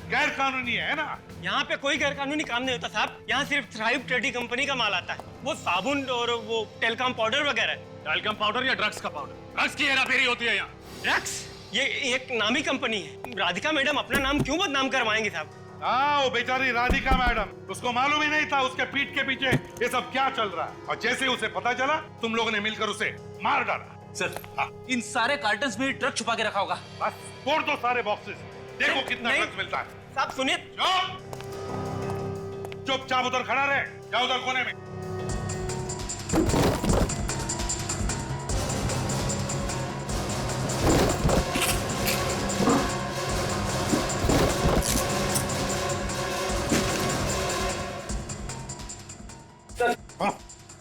गैर कानूनी है ना? यहाँ पे कोई गैर कानूनी काम नहीं होता साहब। यहाँ सिर्फ थ्राइव ट्रेडिंग कंपनी का माल आता है। वो साबुन और वो टेलकॉम पाउडर वगैरह। टेलकॉम पाउडर या ड्रग्स का पाउडर? ड्रग्स की हेराफेरी होती है यहाँ। ड्रग्स? ये एक नामी कंपनी है। राधिका मैडम अपना नाम क्यों बदनाम करवाएंगे साहब? हाँ, वो बेचारी राधिका मैडम, उसको मालूम ही नहीं था उसके पीठ के पीछे ये सब क्या चल रहा है। और जैसे उसे पता चला, तुम लोगों ने मिलकर उसे मार डाला। सर, इन सारे कार्टन्स में ड्रग छुपा के रखा होगा। बस फोड़ दो सारे बॉक्सेस, देखो कितना ड्रग्स मिलता है। साहब सुनिए। चुपचाप उधर खड़ा रहे, जाओ उधर कोने में।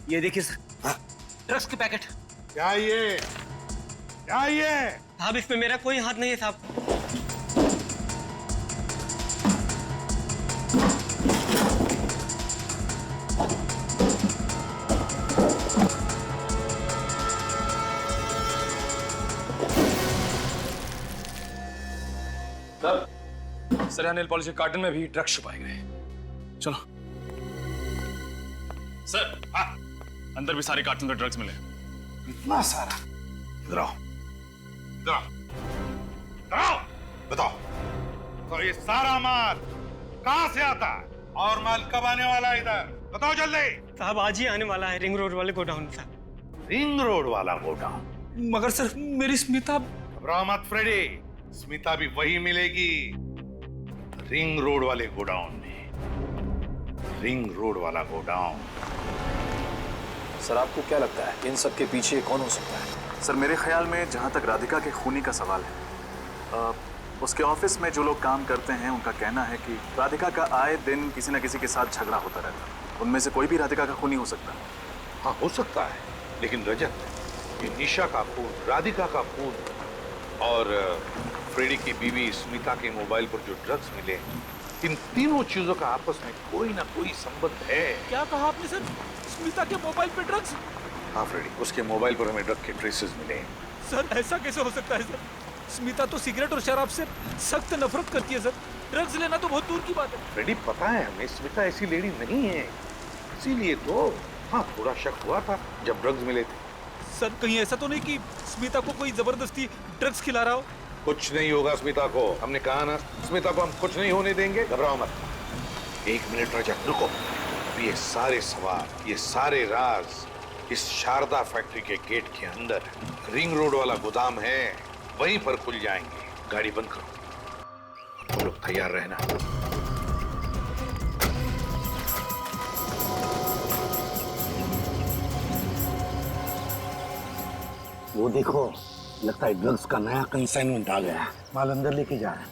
ये देखिए सर, ड्रग्स के पैकेट। क्या ये? क्या ये? साहब इसमें मेरा कोई हाथ नहीं है साहब। सर यहाँ नेल पॉलिश के कार्टन में भी ड्रग्स छुपाए गए। चलो सर। हाँ, अंदर भी सारे कार्टन में ड्रग्स मिले। इतना सारा? इधर आओ, इधर आओ, इधर आओ। बताओ, तो ये सारा माल कहाँ से आता है और माल कब आने वाला है इधर? बताओ जल्दी। साहब आज ही आने वाला है रिंग रोड वाले गोडाउन साहब। रिंग रोड वाला गोडाउन? मगर सर मेरी स्मिता। घबराओ मत फ्रेडी, स्मिता भी वही मिलेगी, रिंग रोड वाले गोडाउन में। रिंग रोड वाला गोडाउन। सर आपको क्या लगता है इन सब के पीछे कौन हो सकता है? सर मेरे ख्याल में जहाँ तक राधिका के खूनी का सवाल है, उसके ऑफिस में जो लोग काम करते हैं उनका कहना है कि राधिका का आए दिन किसी न किसी के साथ झगड़ा होता रहता है। उनमें से कोई भी राधिका का खूनी हो सकता है। हाँ हो सकता है, लेकिन रजत, ये निशा का खून, राधिका का खून और फ्रेडी की बीवी स्मिता के मोबाइल पर जो ड्रग्स मिले, इन तीनों चीजों का आपस में कोई ना कोई संबंध है। क्या कहा आपने सर? स्मिता के मोबाइल पे ड्रग्स? हाँ फ्रेडी, उसके मोबाइल पर हमें ड्रग के ट्रेसेस मिले। सर ऐसा कैसे हो सकता है सर? स्मिता तो सिगरेट और शराब से सख्त नफरत करती है सर। ड्रग्स लेना तो बहुत दूर की बात है। फ्रेडी पता है हमें स्मिता ऐसी लेडी नहीं है, इसीलिए तो हाँ थोड़ा शक हुआ था जब ड्रग्स मिले थे। सर कहीं ऐसा तो नहीं कि स्मिता को कोई जबरदस्ती ड्रग्स खिला रहा हो? कुछ नहीं होगा स्मिता को, हमने कहा ना स्मिता को हम कुछ नहीं होने देंगे, घबराओ मत। 1 मिनट रजत रुको, ये सारे सवाल, ये सारे राज इस शारदा फैक्ट्री के गेट के अंदर रिंग रोड वाला गोदाम है, वहीं पर खुल जाएंगे। गाड़ी बंद करो, तुम लोग तैयार रहना। वो देखो, लगता है ड्रग्स का नया कंसाइनमेंट आ गया है। माल अंदर लेके जा रहे हैं।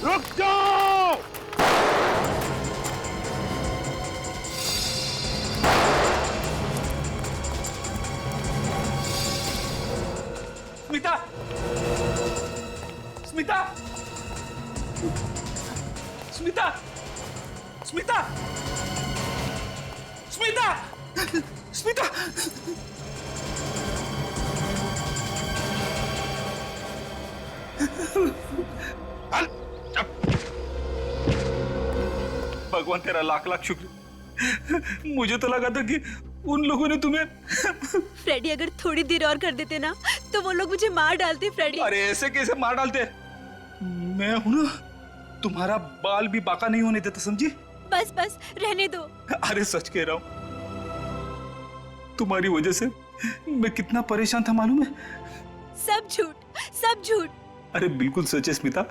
रुक जाओ! स्मिता! स्मिता! स्मिता! स्मिता! स्मिता! स्मिता! भगवान तेरा लाख लाख शुक्र। मुझे तो लगा था कि उन लोगों ने तुम्हें फ्रेडी अगर थोड़ी देर और कर देते ना तो वो लोग मुझे मार डालते। फ्रेडी अरे ऐसे कैसे मार डालते? मैं हूं ना, तुम्हारा बाल भी बाका नहीं होने देता, समझी? बस बस रहने दो। अरे सच कह रहा हूं, तुम्हारी वजह से मैं कितना परेशान था मालूम है? सब झूठ, सब झूठ। अरे बिल्कुल सच है स्मिता,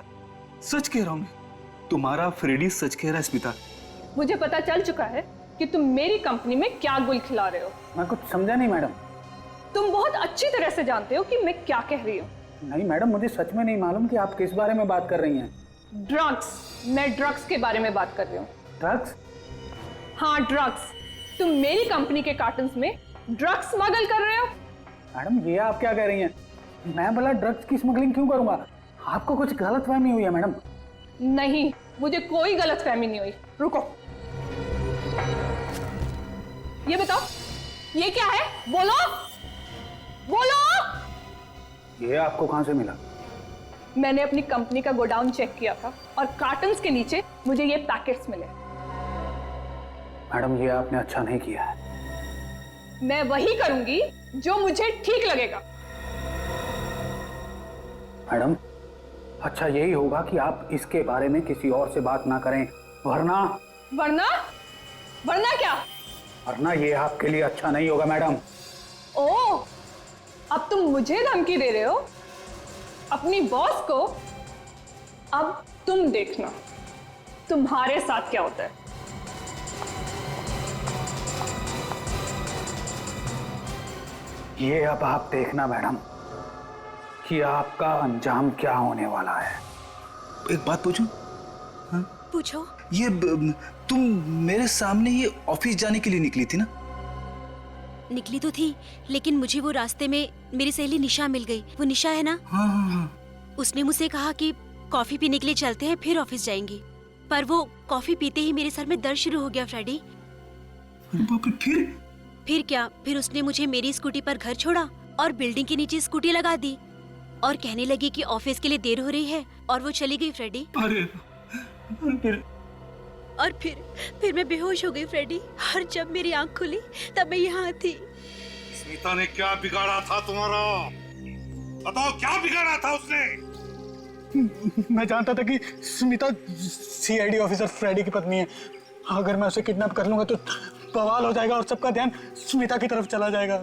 सच कह रहा हूं मैं। तुम्हारा फ्रेडी सच कह रहा है स्मिता। मुझे पता चल चुका है कि तुम मेरी कंपनी में क्या गुल खिला रहे हो। मैं कुछ समझा नहीं मैडम। तुम बहुत अच्छी तरह से जानते हो कि मैं क्या कह रही हूँ। नहीं मैडम, मुझे सच में नहीं मालूम कि आप किस बारे में बात कर रही हैं। ड्रग्स, मैं ड्रग्स के बारे में बात कर रही हूँ। ड्रग्स? हाँ ड्रग्स। तुम मेरी कंपनी के कार्टन्स में ड्रग्स स्मगल कर रहे हो। मैडम ये आप क्या कह रही हैं? मैं भला ड्रग्स की स्मगलिंग क्यों करूंगा? आपको कुछ गलतफहमी हुई है मैडम। नहीं, मुझे कोई गलतफहमी नहीं हुई। रुको, ये बताओ ये क्या है? बोलो बोलो। ये आपको कहां से मिला? मैंने अपनी कंपनी का गोडाउन चेक किया था और कार्टन्स के नीचे मुझे ये पैकेट्स मिले। मैडम ये आपने अच्छा नहीं किया है। मैं वही करूंगी जो मुझे ठीक लगेगा। मैडम अच्छा यही होगा कि आप इसके बारे में किसी और से बात ना करें, वरना वरना क्या? वरना ये आपके लिए अच्छा नहीं होगा मैडम। ओह, अब तुम मुझे धमकी दे रहे हो अपनी बॉस को? अब तुम देखना तुम्हारे साथ क्या होता है। ये अब आप देखना मैडम कि आपका अंजाम क्या होने वाला है। एक बात पूछूं? हाँ? पूछो। ये तुम मेरे सामने ये ऑफिस जाने के लिए निकली थी ना? निकली तो थी, लेकिन मुझे वो रास्ते में मेरी सहेली निशा मिल गई। वो निशा है ना? हाँ हाँ हाँ। उसने मुझसे कहा कि कॉफी पीने के लिए चलते हैं, फिर ऑफिस जाएंगे। पर वो कॉफी पीते ही मेरे सर में दर्द शुरू हो गया फ्रेडी। फिर क्या? फिर उसने मुझे मेरी स्कूटी पर घर छोड़ा और बिल्डिंग के नीचे स्कूटी लगा दी और कहने लगी कि ऑफिस के लिए देर हो रही है, और वो चली गई फ्रेडी। अरे फिर मैं बेहोश हो गई फ्रेडी, और जब मेरी आंख खुली तब मैं यहाँ थी। स्मिता ने क्या बिगाड़ा था तुम्हारा? बताओ क्या बिगाड़ा था उसने? मैं जानता था कि स्मिता सीआईडी ऑफिसर फ्रेडी की पत्नी है। अगर मैं उसे किडनैप कर लूंगा तो बवाल हो जाएगा और सबका ध्यान स्मिता की तरफ चला जाएगा।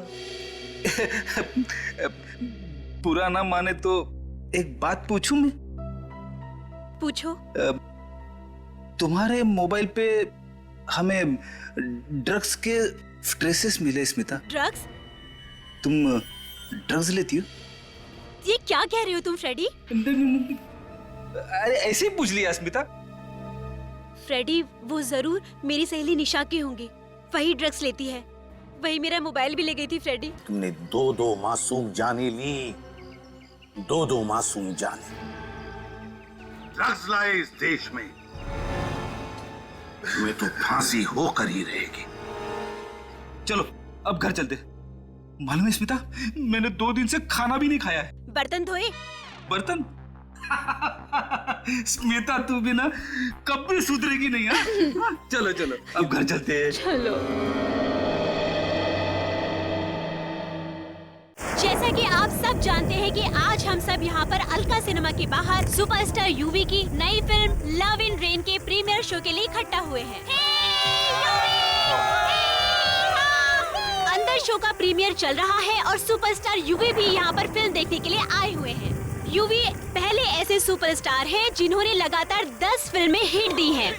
पूरा ना माने तो एक बात पूछूं मैं? पूछो। तुम्हारे मोबाइल पे हमें ड्रग्स के ट्रेसेस मिले स्मिता। ड्रग्स? तुम ड्रग्स लेती हो? ये क्या कह रहे हो तुम फ्रेडी? अरे ऐसे ही पूछ लिया स्मिता। फ्रेडी वो जरूर मेरी सहेली निशा की होंगी, वही ड्रग्स लेती है, वही मेरा मोबाइल भी ले गई थी फ्रेडी। तुमने दो मासूम जाने ली, दो मासूम जाने। ड्रग्स लाए इस देश में, तुम्हें तो फांसी होकर ही रहेगी। चलो अब घर चलते। मालूम है स्मिता, मैंने 2 दिन से खाना भी नहीं खाया है। बर्तन धोए? बर्तन? स्मिता तू भी ना कभी सुधरेगी नहीं। हाँ चलो चलो अब घर चलते हैं। चलो। जैसा कि आप सब जानते हैं कि आज हम सब यहाँ पर अलका सिनेमा के बाहर सुपरस्टार यूवी की नई फिल्म लव इन रेन के प्रीमियर शो के लिए इकट्ठा हुए हैं। अंदर शो का प्रीमियर चल रहा है और सुपरस्टार यूवी भी यहाँ पर फिल्म देखने के लिए आए हुए हैं। यूवी पहले ऐसे सुपरस्टार हैं जिन्होंने लगातार 10 फिल्में हिट दी हैं।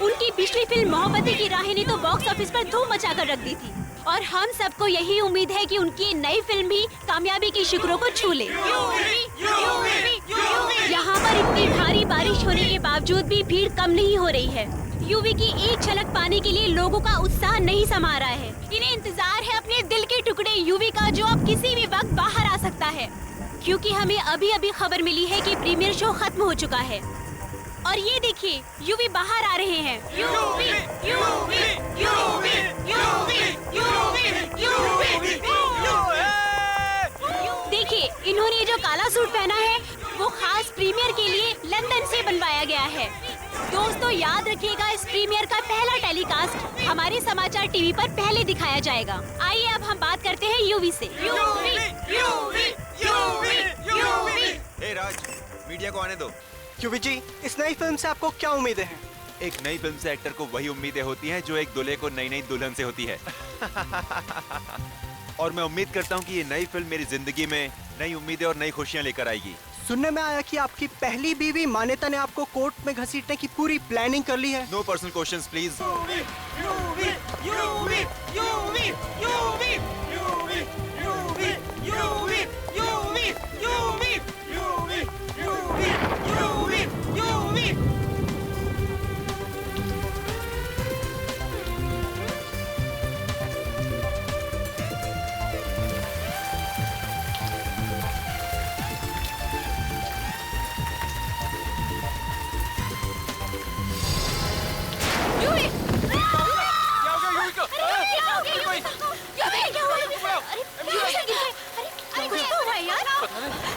उनकी पिछली फिल्म मोहब्बतें की राहें ने तो बॉक्स ऑफिस पर धूम मचा कर रख दी थी और हम सबको यही उम्मीद है कि उनकी नई फिल्म भी कामयाबी की शिखरों को छू ले। यहाँ पर इतनी भारी बारिश होने के बावजूद भी भीड़ कम नहीं हो रही है। यूवी की एक झलक पाने के लिए लोगों का उत्साह नहीं समा रहा है। इन्हें इंतजार है अपने दिल के टुकड़े यूवी का, जो अब किसी भी वक्त बाहर आ सकता है, क्योंकि हमें अभी अभी खबर मिली है कि प्रीमियर शो खत्म हो चुका है। और ये देखिए यूवी बाहर आ रहे हैं। UV, UV, UV, UV, UV, UV, देखिए इन्होंने जो काला सूट पहना है वो खास प्रीमियर के लिए लंदन से बनवाया गया है। दोस्तों याद रखिएगा, इस प्रीमियर का पहला टेलीकास्ट हमारे समाचार टीवी पर पहले दिखाया जाएगा। आइए अब हम बात करते हैं यूवी से। UV, UV, UV, UV. Hey Raj, media को आने दो। यूवी जी, इस नई फिल्म से आपको क्या उम्मीदें हैं? एक नई फिल्म से एक्टर को वही उम्मीदें होती हैं जो एक दूल्हे को नई नई दुल्हन से होती है। और मैं उम्मीद करता हूँ कि ये नई फिल्म मेरी जिंदगी में नई उम्मीदें और नई खुशियाँ लेकर आएगी। सुनने में आया कि आपकी पहली बीवी मान्यता ने आपको कोर्ट में घसीटने की पूरी प्लानिंग कर ली है। No personal questions please.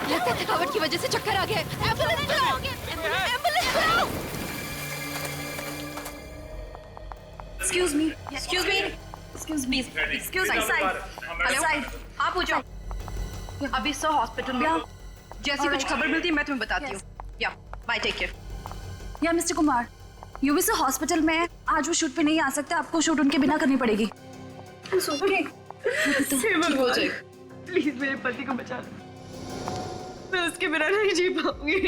लगता है थकावट की वजह से चक्कर आ गया। एम्बुलेंस बुलाओ, एम्बुलेंस बुलाओ। Excuse me, excuse me, excuse me, excuse me, side, hello side, आप पूछो। अभी सो हॉस्पिटल में, जैसी कुछ खबर मिलती है मैं तुम्हें बताती हूँ। या, बाय, टेक केयर। या मिस्टर कुमार, यूवी से हॉस्पिटल में आज वो शूट पे नहीं आ सकते, आपको शूट उनके बिना करनी पड़ेगी। ठीक हो जाएगा। प्लीज मेरे पति को बचा लो, मैं उसके बिना नहीं जी पाऊंगी।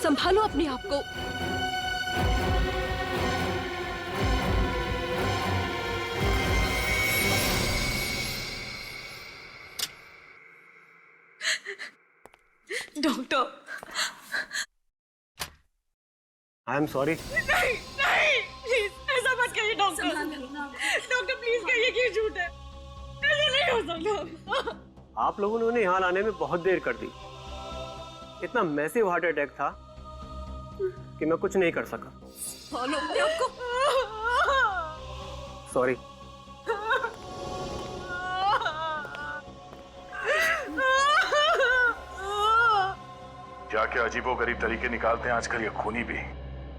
संभालो अपने आप को। Doctor, I am sorry. नहीं नहीं, प्लीज ऐसा मत कहिए डॉक्टर। डॉक्टर प्लीज कहिए कि झूठ है, ऐसा नहीं हो सकता। आप लोगों ने उन्हें यहाँ लाने में बहुत देर कर दी। इतना मैसिव हार्ट अटैक था कि मैं कुछ नहीं कर सका। फॉलो अपने आप को। सॉरी। क्या क्या अजीबोगरीब तरीके निकालते हैं आजकल ये खूनी भी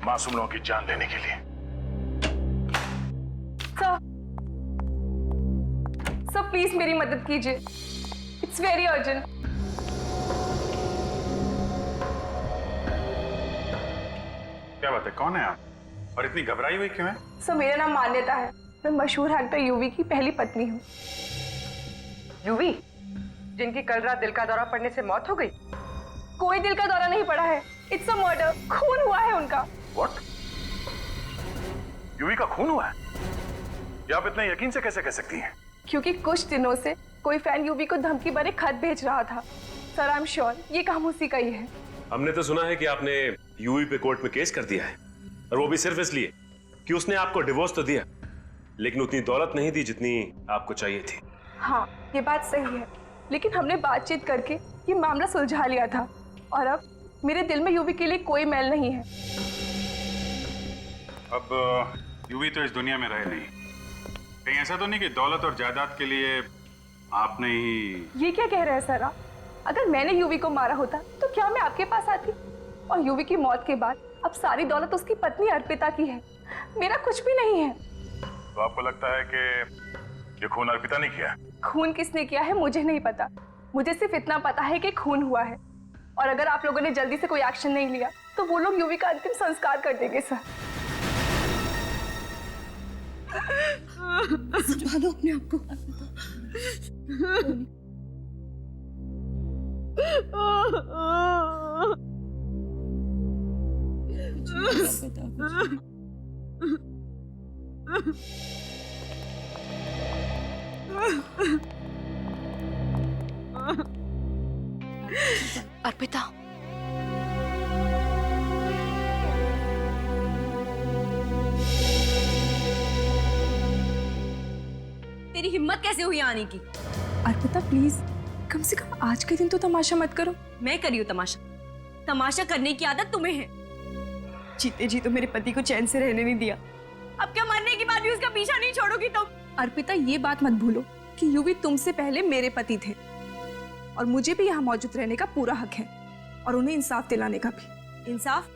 मासूम लोगों की जान लेने के लिए। सर प्लीज मेरी मदद कीजिए, इट्स वेरी अर्जेंट। क्या बात है, कौन है आप और इतनी घबराई हुई क्यों है? सर मेरा नाम मान्यता है, मैं मशहूर एक्टर यूवी की पहली पत्नी हूँ। यूवी, जिनकी कल रात दिल का दौरा पड़ने से मौत हो गई? कोई दिल का दौरा नहीं पड़ा है, इट्स अ मर्डर, खून हुआ है उनका। What? यूवी का खून हुआ है? ये आप इतने यकीन से कैसे कह सकती हैं? क्योंकि कुछ दिनों से कोई फैन यूवी को धमकी भरे खत भेज रहा था। सर आई एम श्योर ये काम उसी का ही है। हमने तो सुना है कि आपने यूवी पे कोर्ट में केस कर दिया है। और वो भी सिर्फ इसलिए कि उसने आपको डिवोर्स तो दिया, लेकिन उतनी दौलत नहीं दी जितनी आपको चाहिए थी। हाँ, ये बात सही है, लेकिन हमने बातचीत करके ये मामला सुलझा लिया था और अब मेरे दिल में यूवी के लिए कोई मैल नहीं है। अब यूवी तो इस दुनिया में रहे नहीं, कहीं ऐसा तो नहीं कि दौलत और जायदाद के लिए आपने ही। ये क्या कह रहे हैं सर आप? अगर मैंने यूवी को मारा होता तो क्या मैं आपके पास आती? और यूवी की मौत के बाद अब सारी दौलत उसकी पत्नी अर्पिता की है, मेरा कुछ भी नहीं है। तो आपको लगता है कि ये खून अर्पिता ने किया? खून किसने किया है मुझे नहीं पता, मुझे सिर्फ इतना पता है कि खून हुआ है। और अगर आप लोगों ने जल्दी से कोई एक्शन नहीं लिया तो वो लोग यूवी का अंतिम संस्कार कर देंगे सर। संभालो अपने आप को। अर्पिता, तेरी हिम्मत कैसे हुई आने की? अर्पिता प्लीज, कम से कम आज के दिन तो तमाशा मत करो। मैं करी हूँ तमाशा? तमाशा करने की आदत तुम्हें है। जीते जी तो मेरे पति को चैन से रहने नहीं दिया, अब क्या मरने के बाद भी उसका पीछा नहीं छोड़ोगी तुम? अर्पिता ये बात मत भूलो कि यूवी तुमसे पहले मेरे पति थे और मुझे भी यहाँ मौजूद रहने का पूरा हक है और उन्हें इंसाफ दिलाने का भी। इंसाफ?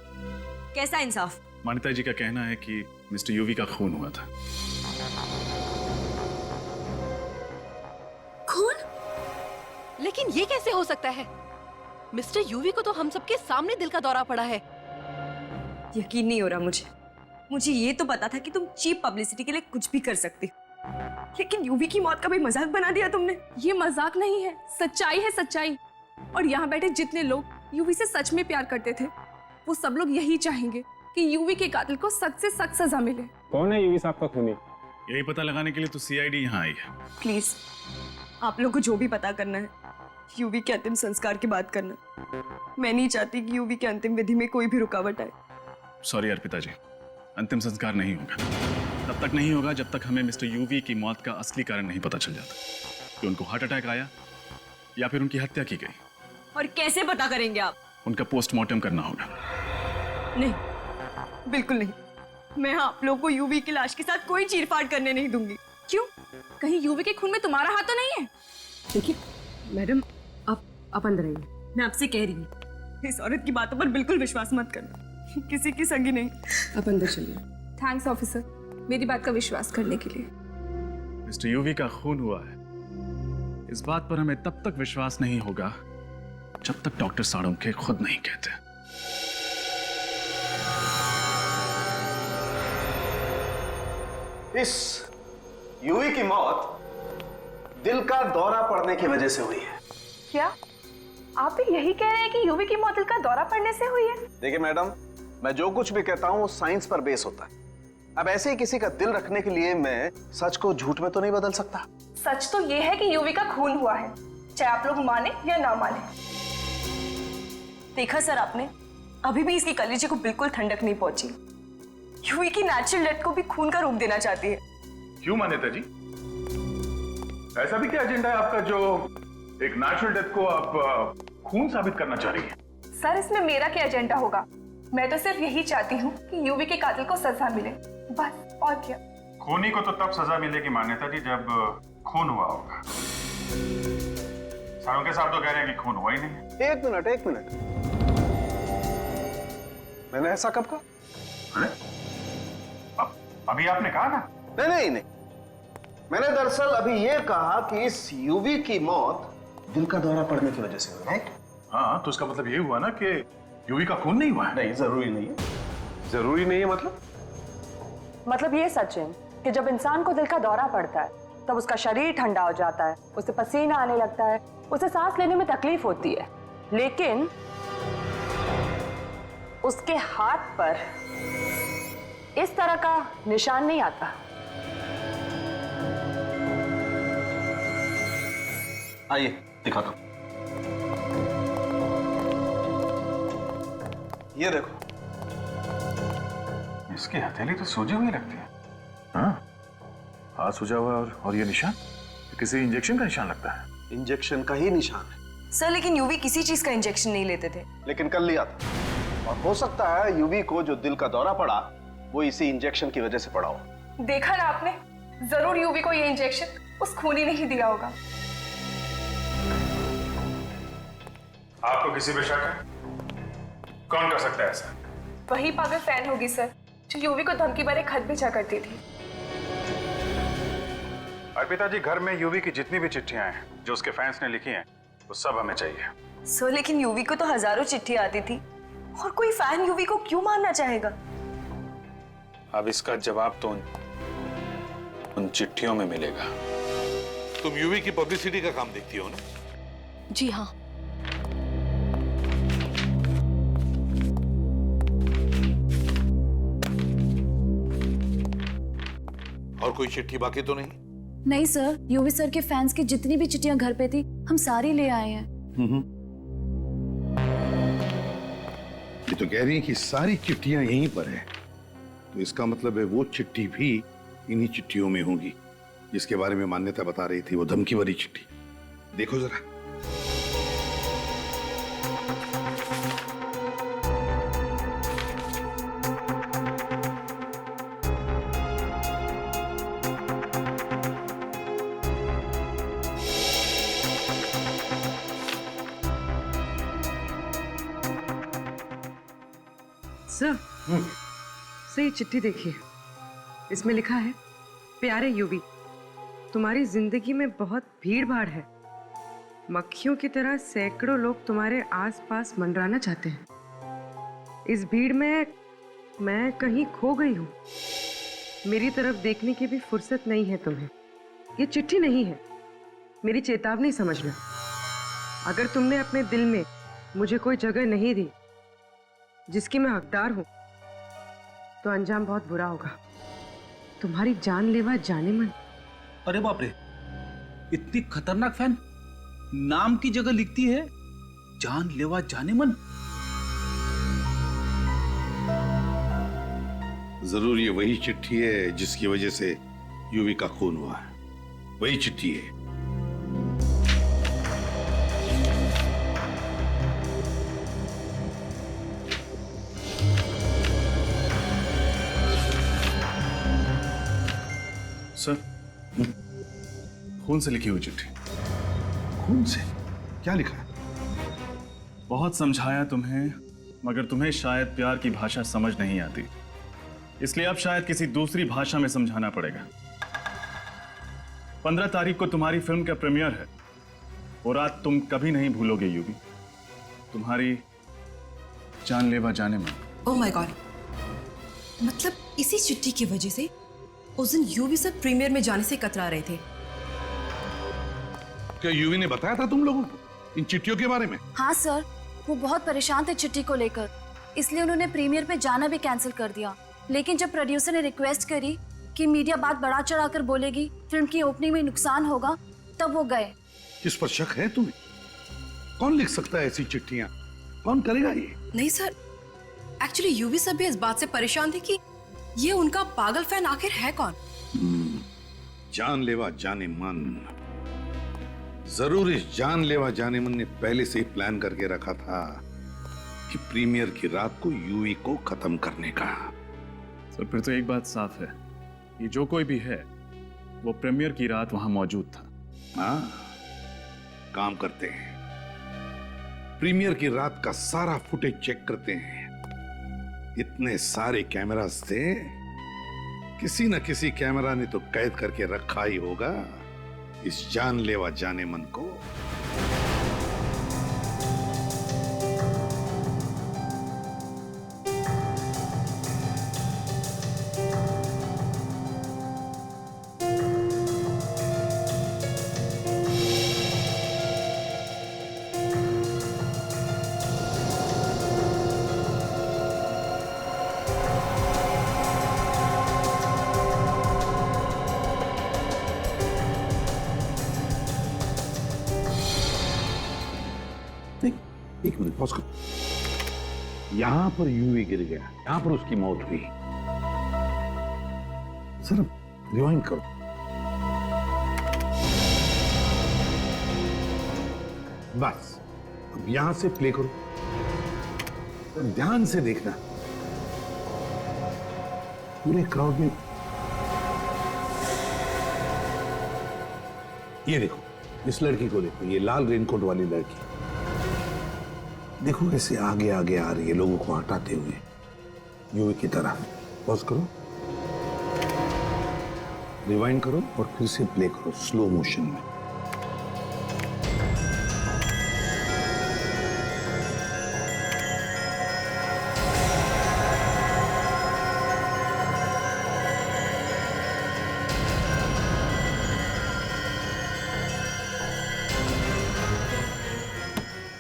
कैसा इंसाफ? मान्यता जी का कहना है कि मिस्टर यूवी का खून हुआ था। खून? लेकिन ये कैसे हो सकता है? मिस्टर यूवी को तो हम सबके सामने दिल का दौरा पड़ा है। यकीन नहीं हो रहा मुझे ये तो पता था कि तुम चीप पब्लिसिटी के लिए कुछ भी कर सकती हो, लेकिन यूवी की मौत का भी मजाक बना दिया तुमने। ये मजाक नहीं है, सच्चाई है सच्चाई। और यहाँ बैठे जितने लोग यूवी से सच में प्यार करते थे वो सब लोग यही चाहेंगे कि यूवी के कातिल को सख्त से सख्त सजा मिले। कौन है यूवी साहब का खूनी? यही पता लगाने के लिए तो सीआईडी यहाँ आई है। प्लीज आप लोग को जो भी पता करना है यूवी के अंतिम संस्कार की बात करना। मैं नहीं चाहती कि यूवी के अंतिम विधि में कोई भी रुकावट आए। सॉरी अर्पिता जी, अंतिम संस्कार नहीं होगा। तब तक नहीं होगा जब तक हमें मिस्टर यूवी की मौत का असली कारण नहीं पता चल जाता कि उनको हार्ट अटैक आया या फिर उनकी हत्या की गई। और कैसे पता करेंगे आप? उनका पोस्टमार्टम करना होगा। नहीं, बिल्कुल नहीं। मैं आप लोगों को यूवी की लाश के साथ कोई चीरफाड़ करने नहीं दूंगी। क्यों? कहीं यूवी के खून में तुम्हारा हाथ तो नहीं है? देखिए मैडम, आप अंदर आइए। मैं आपसे कह रही हूँ इस औरत की बातों पर बिल्कुल विश्वास मत करना, किसी की संगी नहीं। आप अंदर चलिए। थैंक्स ऑफिसर, मेरी बात का विश्वास करने के लिए। मिस्टर यूवी का खून हुआ है, इस बात पर हमें तब तक विश्वास नहीं होगा जब तक डॉक्टर साळुंखे खुद नहीं कहते। इस यूवी की मौत दिल का दौरा पड़ने की वजह से हुई है। क्या आप भी यही कह रहे हैं कि यूवी की मौत दिल का दौरा पड़ने से हुई है? देखिए मैडम, मैं जो कुछ भी कहता हूं वो साइंस पर बेस होता है। अब ऐसे ही किसी का दिल रखने के लिए मैं सच को झूठ में तो नहीं बदल सकता। सच तो ये है कि यूवी का खून हुआ है, चाहे आप लोग माने या ना माने। देखा सर आपने, अभी भी इसकी कलेजे को बिल्कुल ठंडक नहीं पहुंची। यूवी की नेचुरल डेथ को भी खून का रूप देना चाहती है। क्यों मान्यता जी, ऐसा भी क्या एजेंडा है आपका जो एक नेचुरल डेथ को आप खून साबित करना चाह रही है? सर इसमें मेरा क्या एजेंडा होगा? मैं तो सिर्फ यही चाहती हूँ कि यूवी के कातिल को सजा मिले, बस। और क्या? खूनी को तो तब सजा मिलेगी मान्यता जी जब खून हुआ होगा। साळुंखे साहब तो कह रहे हैं कि खून हुआ ही नहीं है। एक मिनट, मैंने ऐसा कब कहा? अरे अभी आपने कहा ना। नहीं, मैंने दरअसल अभी ये कहा कि इस यूवी की मौत दिल का दौरा पड़ने की वजह से हुई है। हाँ, तो उसका मतलब ये हुआ ना कि यूवी का खून नहीं हुआ है। नहीं, जरूरी नहीं है। जरूरी नहीं है मतलब ये सच है कि जब इंसान को दिल का दौरा पड़ता है तब उसका शरीर ठंडा हो जाता है, उसे पसीना आने लगता है, उसे सांस लेने में तकलीफ होती है, लेकिन उसके हाथ पर इस तरह का निशान नहीं आता। आइए दिखाता हूं। ये देखो, इसकी हथेली तो सूजी हुई लगती है। हाँ, हाथ सूजा हुआ और ये निशान किसी इंजेक्शन का निशान लगता है। इंजेक्शन का ही निशान है सर, लेकिन यूवी किसी चीज का इंजेक्शन नहीं लेते थे। लेकिन कर लिया था, और हो सकता है यूवी को जो दिल का दौरा पड़ा वो इसी इंजेक्शन की वजह से पड़ा हो। देखा ना आपने, जरूर यूवी को ये इंजेक्शन उस खूनी ने ही दिया होगा। आपको किसी पे शक है? कौन कर सकता है ऐसा? वही पागल फैन होगी सर, जो यूवी को धमकी भरे खत भेजा करती थी। अर्पिता जी, घर में यूवी की जितनी भी चिट्ठियां हैं जो उसके फैंस ने लिखी हैं वो सब हमें चाहिए। सर, लेकिन यूवी को तो हजारों चिट्ठी आती थी और कोई फैन यूवी को क्यों मारना चाहेगा? अब इसका जवाब तो उन चिट्ठियों में मिलेगा। तुम यूवी की पब्लिसिटी का काम देखती हो ना? जी हाँ। और कोई चिट्ठी बाकी तो नहीं? नहीं सर, यूवी सर के फैंस की जितनी भी चिट्ठियां घर पे थी हम सारी ले आए हैं। ये तो कह रही है कि सारी चिट्ठियां यहीं पर है, तो इसका मतलब है वो चिट्ठी भी इन्हीं चिट्ठियों में होगी जिसके बारे में मान्यता बता रही थी, वो धमकी भरी चिट्ठी। देखो जरा। सर, ये चिट्ठी देखिए, इसमें लिखा है, प्यारे यूवी, तुम्हारी जिंदगी में बहुत भीड़ भाड़ है। मक्खियों की तरह सैकड़ों लोग तुम्हारे आसपास मंडराना चाहते हैं। इस भीड़ में मैं कहीं खो गई हूँ। मेरी तरफ देखने की भी फुर्सत नहीं है तुम्हें। ये चिट्ठी नहीं है, मेरी चेतावनी समझना। अगर तुमने अपने दिल में मुझे कोई जगह नहीं दी जिसकी मैं हकदार हूं, तो अंजाम बहुत बुरा होगा। तुम्हारी जानलेवा जाने मन। अरे बाप रे, इतनी खतरनाक फैन, नाम की जगह लिखती है जानलेवा जाने मन। जरूर ये वही चिट्ठी है जिसकी वजह से यूवी का खून हुआ है। वही चिट्ठी है। सर, खून से लिखी हुई चिट्ठी। खून से? क्या लिखा है? बहुत समझाया तुम्हें, मगर तुम्हें शायद प्यार की भाषा समझ नहीं आती, इसलिए अब शायद किसी दूसरी भाषा में समझाना पड़ेगा। 15 तारीख को तुम्हारी फिल्म का प्रीमियर है। वो रात तुम कभी नहीं भूलोगे यूवी, तुम्हारी जानलेवा जाने मन। ओह माय गॉड, मतलब इसी चिट्ठी की वजह से उस दिन यूवी सर प्रीमियर में जाने से कतरा रहे थे। क्या यूवी ने बताया था तुम लोगों को इन चिट्ठियों के बारे में? हाँ सर, वो बहुत परेशान थे चिट्ठी को लेकर, इसलिए उन्होंने प्रीमियर पे जाना भी कैंसिल कर दिया। लेकिन जब प्रोड्यूसर ने रिक्वेस्ट करी कि मीडिया बात बढ़ा चढ़ाकर बोलेगी, फिल्म की ओपनिंग में नुकसान होगा, तब वो गए। किस पर शक है तुम्हें? कौन लिख सकता है ऐसी चिट्ठियां? कौन करेगा ये? नहीं सर, एक्चुअली यूवी सर भी इस बात से परेशान थे कि ये उनका पागल फैन आखिर है कौन। जानलेवा जाने मन। जरूर इस जानलेवा जाने मन ने पहले से ही प्लान करके रखा था कि प्रीमियर की रात को यूवी को खत्म करने का। सर, फिर तो एक बात साफ है, ये जो कोई भी है वो प्रीमियर की रात वहां मौजूद था। हाँ, काम करते हैं, प्रीमियर की रात का सारा फुटेज चेक करते हैं। इतने सारे कैमरास थे, किसी न किसी कैमरा ने तो कैद करके रखा ही होगा इस जानलेवा जाने मन को। एक मिनट पॉज करो। यहां पर यूवी गिर गया, यहां पर उसकी मौत हुई। जरा रिवाइंड करो। बस अब यहां से प्ले करो, तो ध्यान से देखना। पूरे क्राउड में ये देखो, इस लड़की को देखो, ये लाल रेनकोट वाली लड़की देखो कैसे आगे आगे आ रही है लोगों को हटाते हुए यूवी की तरह। पॉज करो, रिवाइंड करो और फिर से प्ले करो स्लो मोशन में।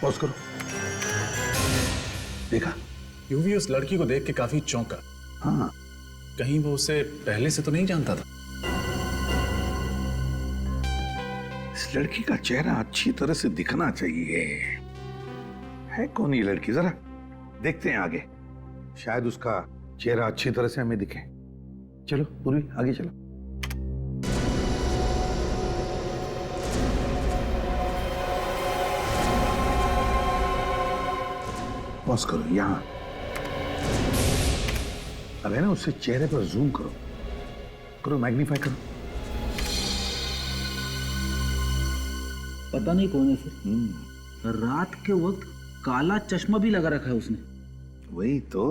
पॉज करो, देखा? यूवी उस लड़की को देख के काफी चौंका। हाँ, कहीं वो उसे पहले से तो नहीं जानता था। इस लड़की का चेहरा अच्छी तरह से दिखना चाहिए। है कौन ये लड़की? जरा देखते हैं आगे, शायद उसका चेहरा अच्छी तरह से हमें दिखे। चलो पूर्वी, आगे चलो। पॉज करो, यहां अब है ना, उससे चेहरे पर जूम करो, करो मैग्नीफाई करो। पता नहीं कौन है सर। रात के वक्त काला चश्मा भी लगा रखा है उसने। वही तो,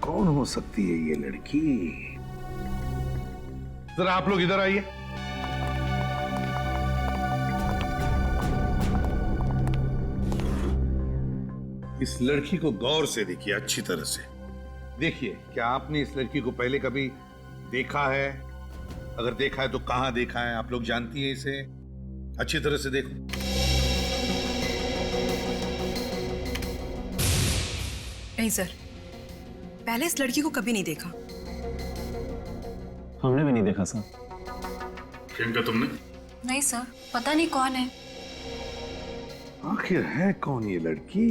कौन हो सकती है ये लड़की? जरा आप लोग इधर आइए। इस लड़की को गौर से देखिए, अच्छी तरह से देखिए। क्या आपने इस लड़की को पहले कभी देखा है? अगर देखा है तो कहां देखा है? आप लोग जानती हैं इसे? अच्छी तरह से देखो। नहीं सर, पहले इस लड़की को कभी नहीं देखा। हमने भी नहीं देखा सर। प्रियंका, तुमने? नहीं सर, पता नहीं कौन है। आखिर है कौन ये लड़की?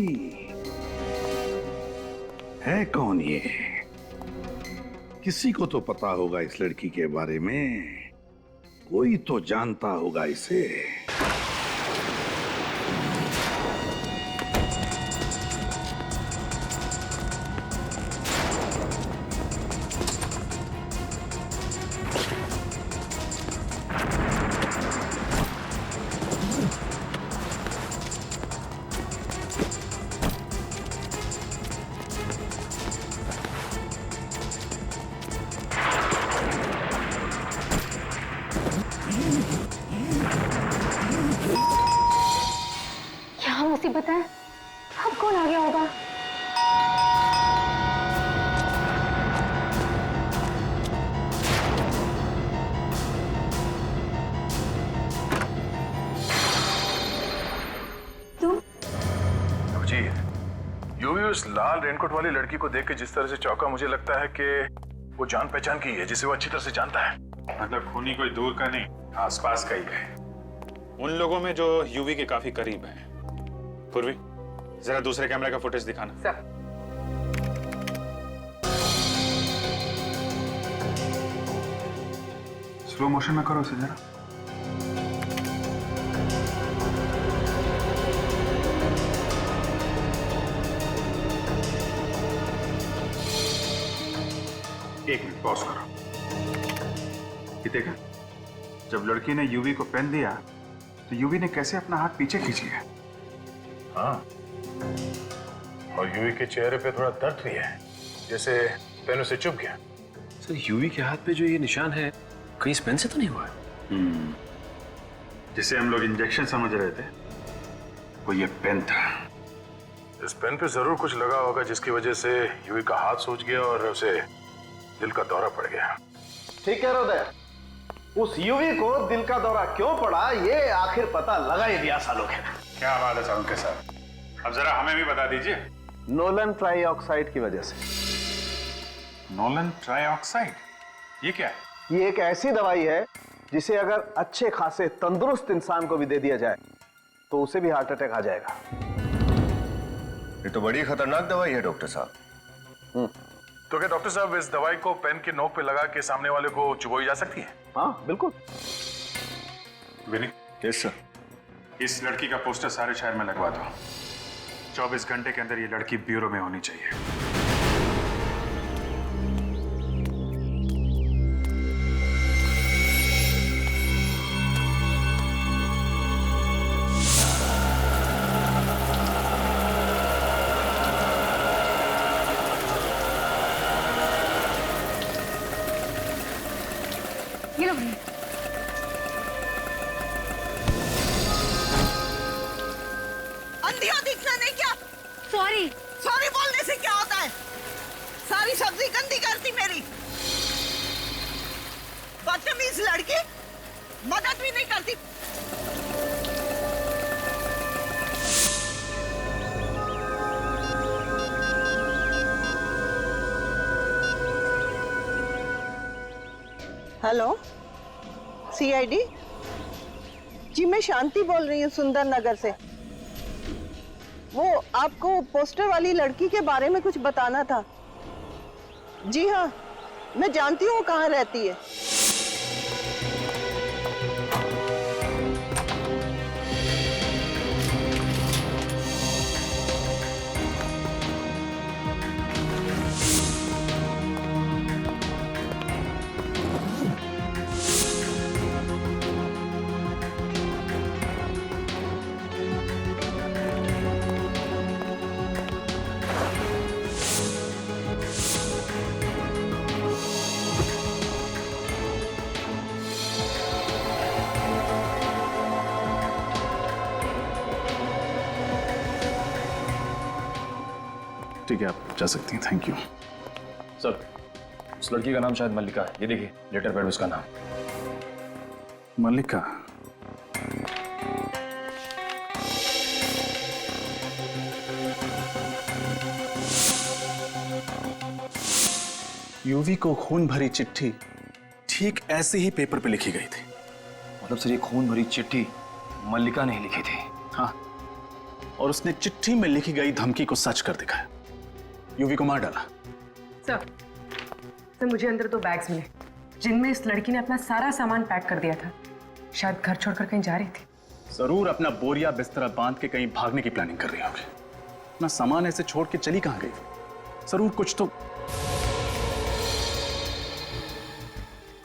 है कौन ये? किसी को तो पता होगा इस लड़की के बारे में, कोई तो जानता होगा इसे। मुसीबत है, अब कौन आ गया होगा? तुम? जी, यूवी उस लाल रेनकोट वाली लड़की को देख के जिस तरह से चौंका, मुझे लगता है कि वो जान पहचान की है, जिसे वो अच्छी तरह से जानता है। मतलब खूनी कोई दूर का नहीं, आसपास का ही है। उन लोगों में जो यूवी के काफी करीब हैं। पूर्वी, जरा दूसरे कैमरे का फुटेज दिखाना। सर। स्लो मोशन में करो उसे जरा। एक मिनट पॉज करो। ये देखा, जब लड़की ने यूवी को पेन दिया तो यूवी ने कैसे अपना हाथ पीछे खींच लिया। हाँ, और यूवी के चेहरे पे थोड़ा दर्द भी है, जैसे पेन उसे चुभ गया। सर, यूवी के हाथ पे जो ये निशान है, कहीं इस पेन से तो नहीं हुआ है? जिसे हम लोग इंजेक्शन समझ रहे थे, वो ये पेन था। इस पेन पे जरूर कुछ लगा होगा, जिसकी वजह से यूवी का हाथ सूज गया और उसे दिल का दौरा पड़ गया। ठीक है हृदय, उस यूवी को दिल का दौरा क्यों पड़ा, ये आखिर पता लगा ही दिया सालों के। क्या बात है साहब के साथ, अब जरा हमें भी बता दीजिए। नोलन ट्राईऑक्साइड की वजह से। नोलन ट्राईऑक्साइड, ये क्या है? ये एक ऐसी दवाई है जिसे अगर अच्छे खासे तंदुरुस्त इंसान को भी दे दिया जाए तो उसे भी हार्ट अटैक आ जाएगा। ये तो बड़ी खतरनाक दवाई है डॉक्टर साहब। तो क्या डॉक्टर साहब इस दवाई को पेन के नोक पे लगा के सामने वाले को चुबोई जा सकती है? हाँ बिल्कुल। विनी, यस सर। इस लड़की का पोस्टर सारे शहर में लगवा दो। 24 घंटे के अंदर ये लड़की ब्यूरो में होनी चाहिए। ये लो भैया। अंधिया दिखना नहीं क्या? सॉरी। सॉरी बोलने से क्या होता है? सारी सब्जी गंदी करती मेरी। बदतमीज लड़की, मदद भी नहीं करती। हेलो, सीआईडी जी, मैं शांति बोल रही हूँ सुंदर नगर से। वो आपको पोस्टर वाली लड़की के बारे में कुछ बताना था। जी हाँ, मैं जानती हूँ वो कहाँ रहती है। ठीक है, आप जा सकती हैं। Thank you sir. उस लड़की का नाम शायद मल्लिका है। ये देखिए लेटर पैड उसका नाम। मल्लिका? यूवी को खून भरी चिट्ठी ठीक ऐसे ही पेपर पे लिखी गई थी। मतलब सर ये खून भरी चिट्ठी मल्लिका ने ही लिखी थी? हाँ, और उसने चिट्ठी में लिखी गई धमकी को सच कर दिखाया। यूवी को मार डाला। सर मुझे अंदर 2 बैग्स मिले जिनमें इस लड़की ने अपना सारा सामान पैक कर दिया था। शायद घर छोड़कर कहीं जा रही थी। जरूर अपना बोरिया बिस्तरा बांध के कहीं भागने की प्लानिंग कर रही होगी। अपना सामान ऐसे छोड़ के चली कहां गई? जरूर कुछ तो।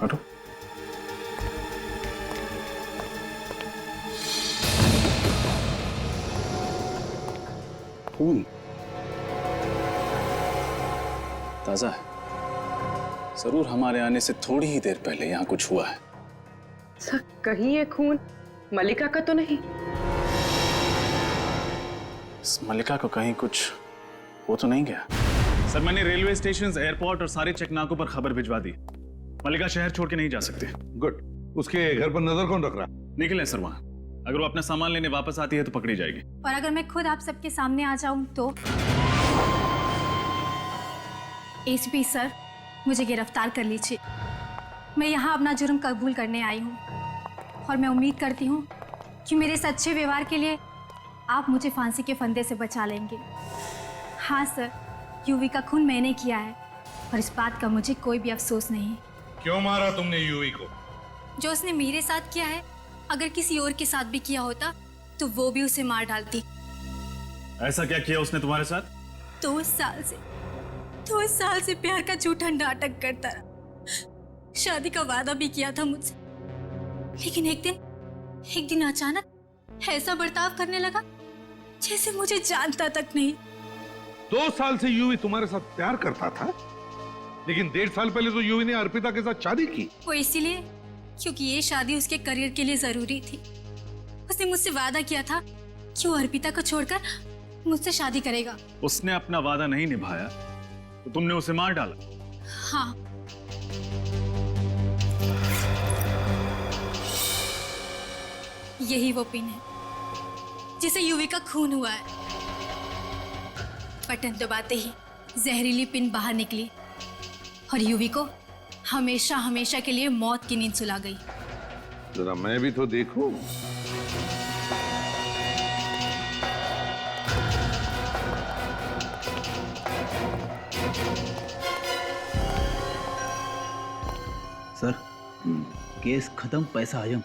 हटो। खून ताजा है। जरूर हमारे आने से थोड़ी ही देर पहले यहां कुछ हुआ है। सर कहीं ये खून मल्लिका का तो नहीं? इस मल्लिका को कहीं कुछ हो तो नहीं गया? सर मैंने रेलवे स्टेशन, एयरपोर्ट और सारे चेकनाकों पर खबर भिजवा दी। मल्लिका शहर छोड़ के नहीं जा सकते। गुड। उसके घर पर नजर कौन रख रहा? निखिल है सर वहां। अगर वो अपना सामान लेने वापस आती है तो पकड़ी जाएगी। और अगर मैं खुद आप सबके सामने आ जाऊं तो? एसपी सर, मुझे गिरफ्तार कर लीजिए। मैं यहाँ अपना जुर्म कबूल करने आई हूँ और मैं उम्मीद करती हूँ कि मेरे इस अच्छे व्यवहार के लिए आप मुझे फांसी के फंदे से बचा लेंगे। हाँ सर, यूवी का खून मैंने किया है और इस बात का मुझे कोई भी अफसोस नहीं। क्यों मारा तुमने यूवी को? जो उसने मेरे साथ किया है, अगर किसी और के साथ भी किया होता तो वो भी उसे मार डालती। ऐसा क्या किया उसने तुम्हारे साथ? 2 साल से प्यार का झूठा नाटक करता रहा। शादी का वादा भी किया था मुझसे, लेकिन एक दिन अचानक ऐसा बर्ताव करने लगा जैसे मुझे जानता तक नहीं। 2 साल से यूवी तुम्हारे साथ प्यार करता था, लेकिन 1.5 साल पहले तो यूवी ने अर्पिता के साथ शादी की। वो इसीलिए क्योंकि ये शादी उसके करियर के लिए जरूरी थी। उसने मुझसे वादा किया था कि वो अर्पिता को छोड़कर मुझसे शादी करेगा। उसने अपना वादा नहीं निभाया तो तुमने उसे मार डाला? हाँ। यही वो पिन है जिसे यूवी का खून हुआ है। बटन दबाते ही जहरीली पिन बाहर निकली और यूवी को हमेशा हमेशा के लिए मौत की नींद सुला गई। जरा मैं भी तो देखूं। केस खत्म पैसा हजम।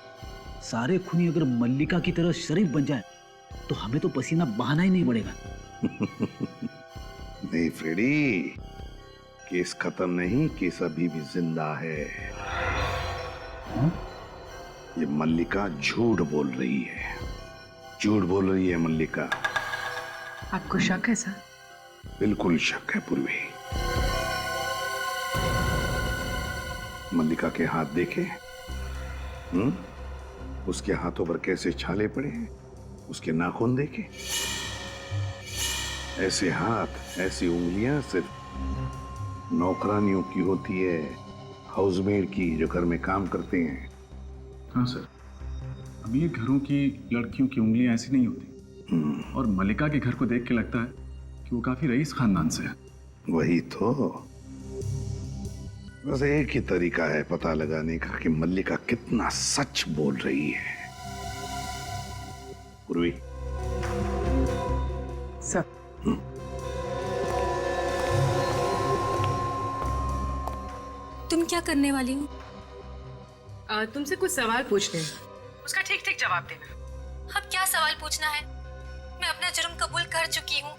सारे खूनी अगर मल्लिका की तरह शरीफ बन जाए तो हमें तो पसीना बहाना ही नहीं पड़ेगा। नहीं फ्रेडी, केस खत्म नहीं, केस अभी भी जिंदा है। ये मल्लिका झूठ बोल रही है, झूठ बोल रही है मल्लिका। आपको शक है सर? बिल्कुल शक है पूर्वी। मल्लिका के हाथ देखे? उसके हाथों पर कैसे छाले पड़े हैं, उसके नाखून देखे? ऐसे हाथ, ऐसी उंगलियां सिर्फ नौकरानियों की होती है, हाउसमेड की, जो घर में काम करते हैं। हाँ सर, अमीर घरों की लड़कियों की उंगलियां ऐसी नहीं होती। और मल्लिका के घर को देख के लगता है कि वो काफी रईस खानदान से है। वही तो, बस एक ही तरीका है पता लगाने का कि मल्लिका कितना सच बोल रही है। पूर्वी सर, तुम क्या करने वाली हो? तुमसे कुछ सवाल पूछने हैं, उसका ठीक ठीक जवाब देना। अब क्या सवाल पूछना है? मैं अपना जुर्म कबूल कर चुकी हूँ।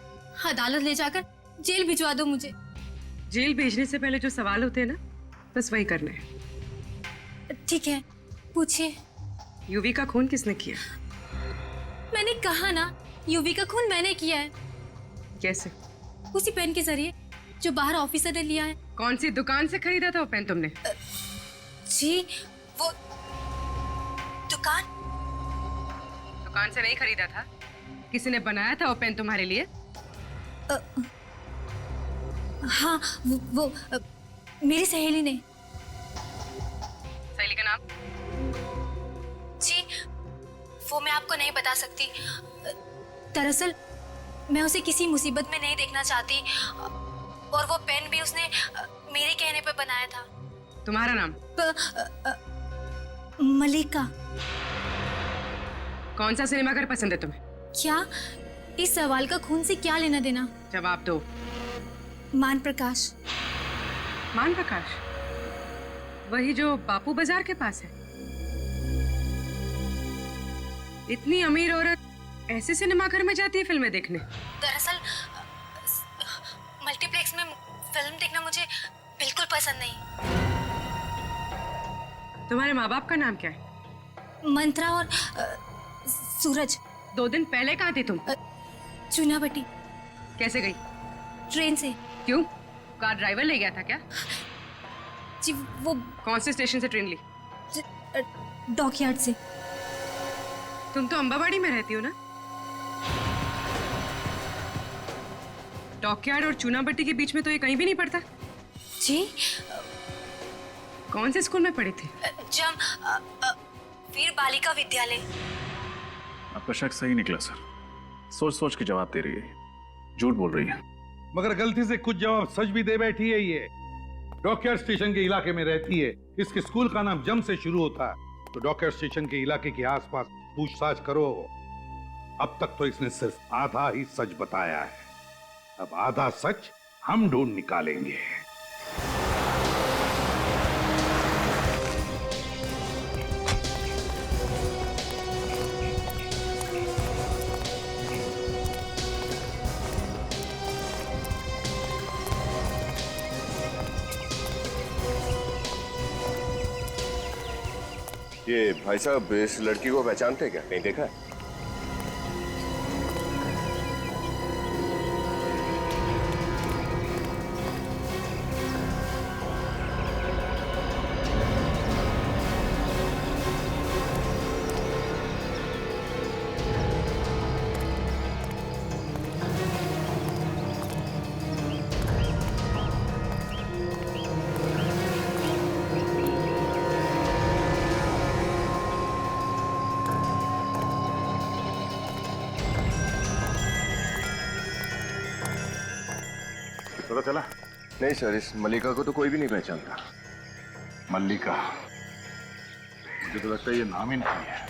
अदालत ले जाकर जेल भिजवा दो मुझे। जेल भेजने से पहले जो सवाल होते हैं ना, बस वही करने हैं। ठीक है, पूछिए। यूवी का खून किसने किया? मैंने कहा ना, यूवी का खून मैंने किया है। कैसे? उसी पेन के जरिए जो बाहर ऑफिसर ने लिया है। कौन सी दुकान से खरीदा था वो पेन तुमने? जी वो दुकान से नहीं खरीदा था, किसी ने बनाया था वो पेन तुम्हारे लिए? हाँ, वो मेरी सहेली ने। सहेली का नाम? जी वो मैं आपको नहीं बता सकती। दरअसल मैं उसे किसी मुसीबत में नहीं देखना चाहती, और वो पेन भी उसने मेरे कहने पे बनाया था। तुम्हारा नाम? मल्लिका। कौन सा सिनेमाघर पसंद है तुम्हें? क्या? इस सवाल का खून से क्या लेना देना? जवाब दो। मान प्रकाश। मान प्रकाश? वही जो बापू बाजार के पास है? इतनी अमीर औरत ऐसे सिनेमाघर में जाती है फिल्में देखने? दरअसल मल्टीप्लेक्स में फिल्म देखना मुझे बिल्कुल पसंद नहीं। तुम्हारे माँ बाप का नाम क्या है? मंत्रा और सूरज। 2 दिन पहले कहाँ थी तुम? चुनाभट्टी। कैसे गई? ट्रेन से। क्यों? कार ड्राइवर ले गया था क्या? जी वो। कौन से स्टेशन से ट्रेन ली? डॉकयार्ड से। तुम तो अंबाबाड़ी में रहती हो ना? डॉकयार्ड और चुनाभट्टी के बीच में तो ये कहीं भी नहीं पड़ता। जी कौन से स्कूल में पढ़ी थी? वीर बालिका विद्यालय। आपका शक सही निकला सर, सोच सोच के जवाब दे रही है, झूठ बोल रही है। मगर गलती से कुछ जवाब सच भी दे बैठी है। ये डॉकयार्ड स्टेशन के इलाके में रहती है, इसके स्कूल का नाम जम से शुरू होता है। तो डॉकयार्ड स्टेशन के इलाके के आसपास पूछताछ करो। अब तक तो इसने सिर्फ आधा ही सच बताया है, अब आधा सच हम ढूंढ निकालेंगे। ये भाई साहब इस लड़की को पहचानते क्या? नहीं देखा है? पता चला? नहीं सर, इस मल्लिका को तो कोई भी नहीं पहचानता। मल्लिका? मुझे तो लगता है ये नाम ही नहीं है।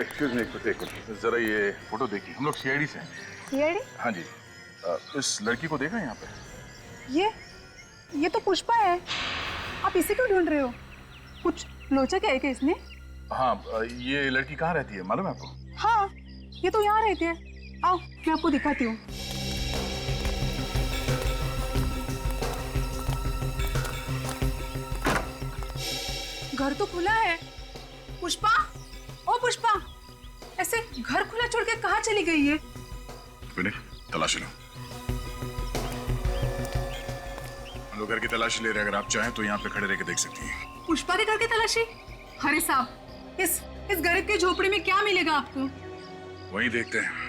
एक्सक्यूज मी, एक मिनट जरा ये फोटो देखिए। हम लोग सीआईडी से हैं। सीआईडी? हाँ जी। इस लड़की को देखा यहाँ पे? ये तो पुष्पा है। आप इसे क्यों ढूंढ रहे हो? कुछ लोचा क्या है क्या इसने? हाँ, ये लड़की कहाँ रहती है मालूम है आपको? हाँ, ये तो यहाँ रहती है। आओ मैं आपको दिखाती हूँ। घर तो खुला है। पुष्पा, ओ पुष्पा, ऐसे घर खुला छोड़ के कहाँ चली गई है? विनय, तलाशी लो। हम लोग घर की तलाशी ले रहे हैं, अगर आप चाहें तो यहाँ पे खड़े रह के देख सकती हैं। पुष्पा के घर की तलाशी? अरे साहब, इस गरीब की झोपड़ी में क्या मिलेगा आपको? वही देखते हैं।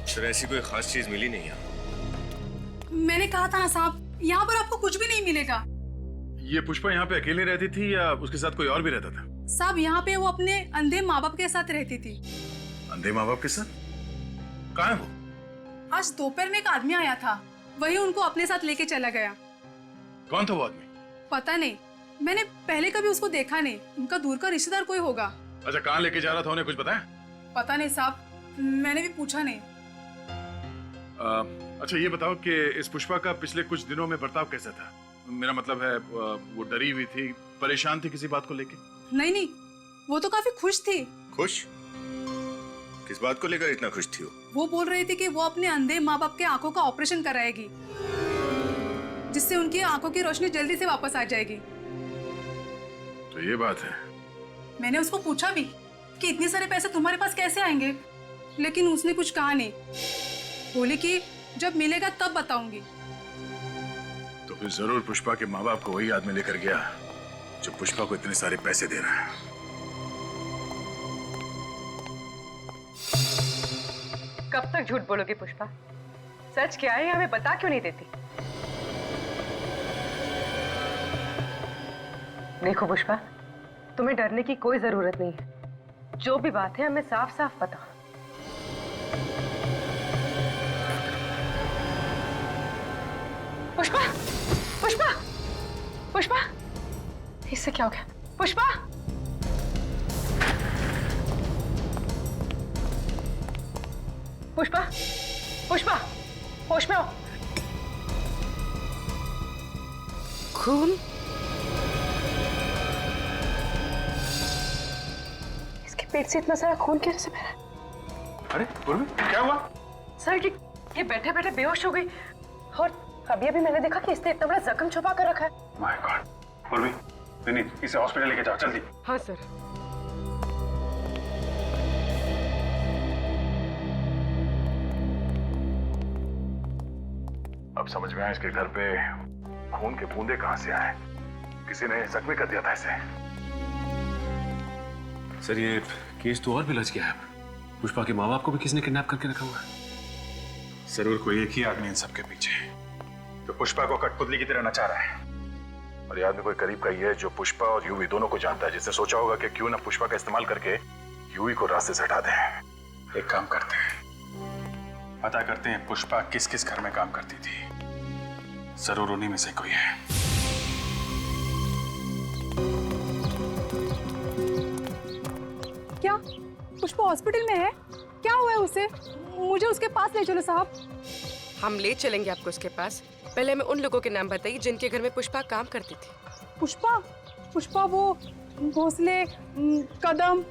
सर ऐसी कोई खास चीज मिली नहीं यहाँ। मैंने कहा था ना साहब, यहाँ पर आपको कुछ भी नहीं मिलेगा। ये पुष्पा यहाँ पे अकेले रहती थी या उसके साथ कोई और भी रहता था? साहब यहाँ पे वो अपने अंधे माँ बाप के साथ रहती थी। अंधे माँ बाप के साथ? कहाँ है वो? आज दोपहर में एक आदमी आया था, वही उनको अपने साथ लेके चला गया। कौन था वो आदमी? पता नहीं, मैंने पहले कभी उसको देखा नहीं। उनका दूर का रिश्तेदार कोई होगा। अच्छा, कहाँ लेके जा रहा था उन्हें कुछ पता है? पता नहीं साहब, मैंने भी पूछा नहीं। अच्छा ये बताओ कि इस पुष्पा का पिछले कुछ दिनों में बर्ताव कैसा था? मेरा मतलब है वो डरी हुई थी, परेशान थी किसी बात को लेके? नहीं, वो तो काफी खुश थी। खुश? किस बात को लेकर इतना खुश थी वो बोल रही थी कि वो अपने अंधे माँ बाप के आंखों का ऑपरेशन कराएगी, जिससे उनकी आंखों की रोशनी जल्दी से वापस आ जाएगी। तो ये बात है। मैंने उसको पूछा भी कि इतने सारे पैसे तुम्हारे पास कैसे आएंगे, लेकिन उसने कुछ कहा नहीं। बोली कि जब मिलेगा तब बताऊंगी। तो फिर जरूर पुष्पा के माँ बाप को वही आदमी लेकर गया जो पुष्पा को इतने सारे पैसे दे रहा है। कब तक झूठ बोलोगी पुष्पा? सच क्या है हमें बता क्यों नहीं देती? देखो पुष्पा, तुम्हें डरने की कोई जरूरत नहीं है। जो भी बात है हमें साफ साफ पता। पुष्पा, पुष्पा, पुष्पा, इससे क्या हो गया? पुष्पा, पुष्पा, पुष्पा, होश में आओ। खून? इसके पेट से इतना सारा खून कैसे बह रहा है? अरे पूर्वी, क्या हुआ? सर ये बैठे बैठे बेहोश हो गई और अभी अभी मैंने देखा कि इसने इतना बड़ा जख्म छुपा कर रखा है। My God. पूर्वी, नहीं, इसे हॉस्पिटल लेके जाओ जल्दी। हाँ सर। अब समझ में आया इसके घर पे खून के बूंदे कहां से आए। किसी ने जख्मी कर दिया था इसे। सर ये केस तो और भी लज गया है। पुष्पा के माँ बाप को भी किसी ने किडनैप करके रखा हुआ है। जरूर कोई एक ही आदमी इन सबके पीछे है तो पुष्पा को कठपुतली की तरह नचा रहा है। और ये आदमी कोई करीब का ही है जो पुष्पा और यूवी दोनों को जानता है, जिसने सोचा होगा कि क्यों ना पुष्पा का इस्तेमाल करके यूवी को रास्ते से हटा दें। एक काम करते हैं, पता करते हैं पुष्पा किस किस घर में काम करती थी। जरूर उन्हीं में से कोई है। क्या पुष्पा हॉस्पिटल में है? क्या हुआ है उसे? मुझे उसके पास ले चलो साहब। हम ले चलेंगे आपको उसके पास। पहले हमें उन लोगों के नाम बताइए जिनके घर में पुष्पा काम करती थी। पुष्पा? पुष्पा वो भोसले, कदम।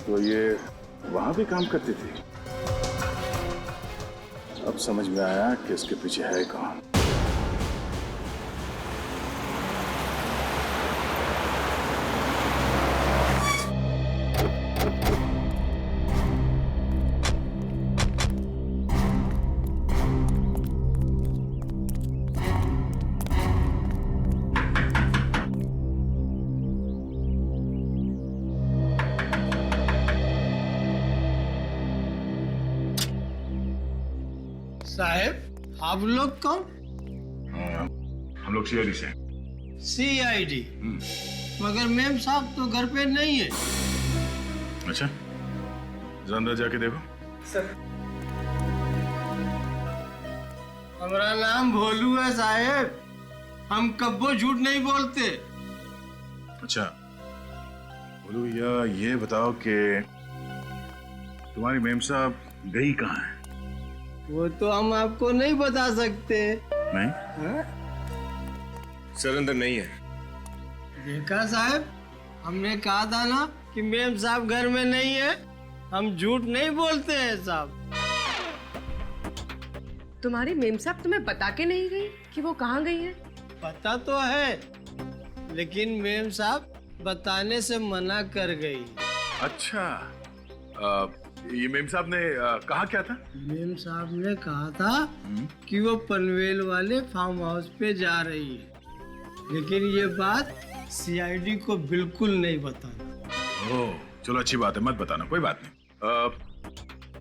तो ये वहां भी काम करती थी। अब समझ में आया कि उसके पीछे है कौन। साहब आप लोग कौन? हम लोग सीआईडी से। सीआईडी? मगर मैम साहब तो घर पे नहीं है। अच्छा, जरा अंदर जाके देखो। सर, हमारा नाम भोलू है साहब, हम कब्बो झूठ नहीं बोलते। अच्छा बोलो भैया, ये बताओ कि तुम्हारी मेम साहब गई कहाँ है? वो तो हम आपको नहीं बता सकते। नहीं? सर अंदर नहीं है। देखा साहब, हमने कहा था ना कि मेम साहब घर में नहीं है। हम झूठ नहीं बोलते हैं साहब। तुम्हारी मेम साहब तुम्हें बता के नहीं गई कि वो कहाँ गई है? पता तो है, लेकिन मेम साहब बताने से मना कर गई। अच्छा, ये मेम साहब ने कहा क्या था? मेम साहब ने कहा था कि वो पनवेल वाले फार्म हाउस पे जा रही है, लेकिन ये बात सीआईडी को बिल्कुल नहीं बताना। ओह, चलो अच्छी बात है, मत बताना, कोई बात नहीं।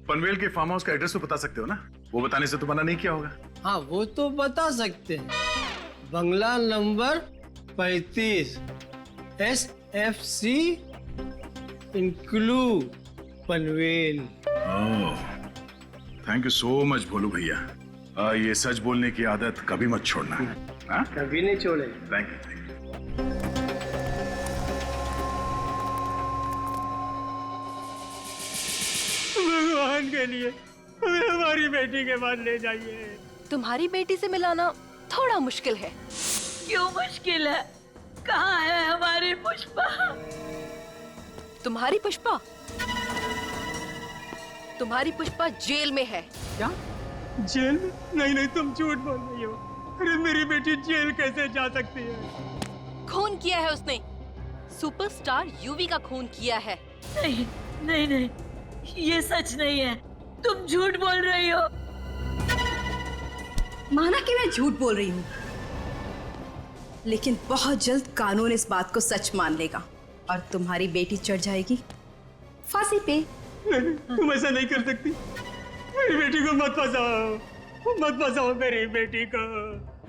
पनवेल के फार्म हाउस का एड्रेस तो बता सकते हो ना? वो बताने से तो मना नहीं किया होगा। हाँ, वो तो बता सकते हैं। बंगला नंबर 35 SFC इंक्लू Panvel. Oh, thank you so much Bholu भैया। ये सच बोलने की आदत कभी मत छोड़ना। हाँ? कभी नहीं छोड़े। Thank you. भगवान के लिए हमें हमारी बेटी के पास ले जाइए। तुम्हारी बेटी से मिलाना थोड़ा मुश्किल है। क्यों मुश्किल है? कहाँ है हमारी पुष्पा? तुम्हारी पुष्पा? तुम्हारी पुष्पा जेल में है। क्या? जेल में? नहीं नहीं, तुम झूठ बोल रही हो। अरे मेरी बेटी जेल कैसे जा सकती है? खून किया है उसने। सुपरस्टार यूवी का खून किया है। नहीं नहीं नहीं, ये सच नहीं है। तुम झूठ बोल रही हो। माना कि मैं झूठ बोल रही हूँ, लेकिन बहुत जल्द कानून इस बात को सच मान लेगा और तुम्हारी बेटी चढ़ जाएगी फांसी पे। नहीं, तुम ऐसा नहीं कर सकती। मेरी बेटी को मत फंसाओ, मत फंसाओ मेरी बेटी को।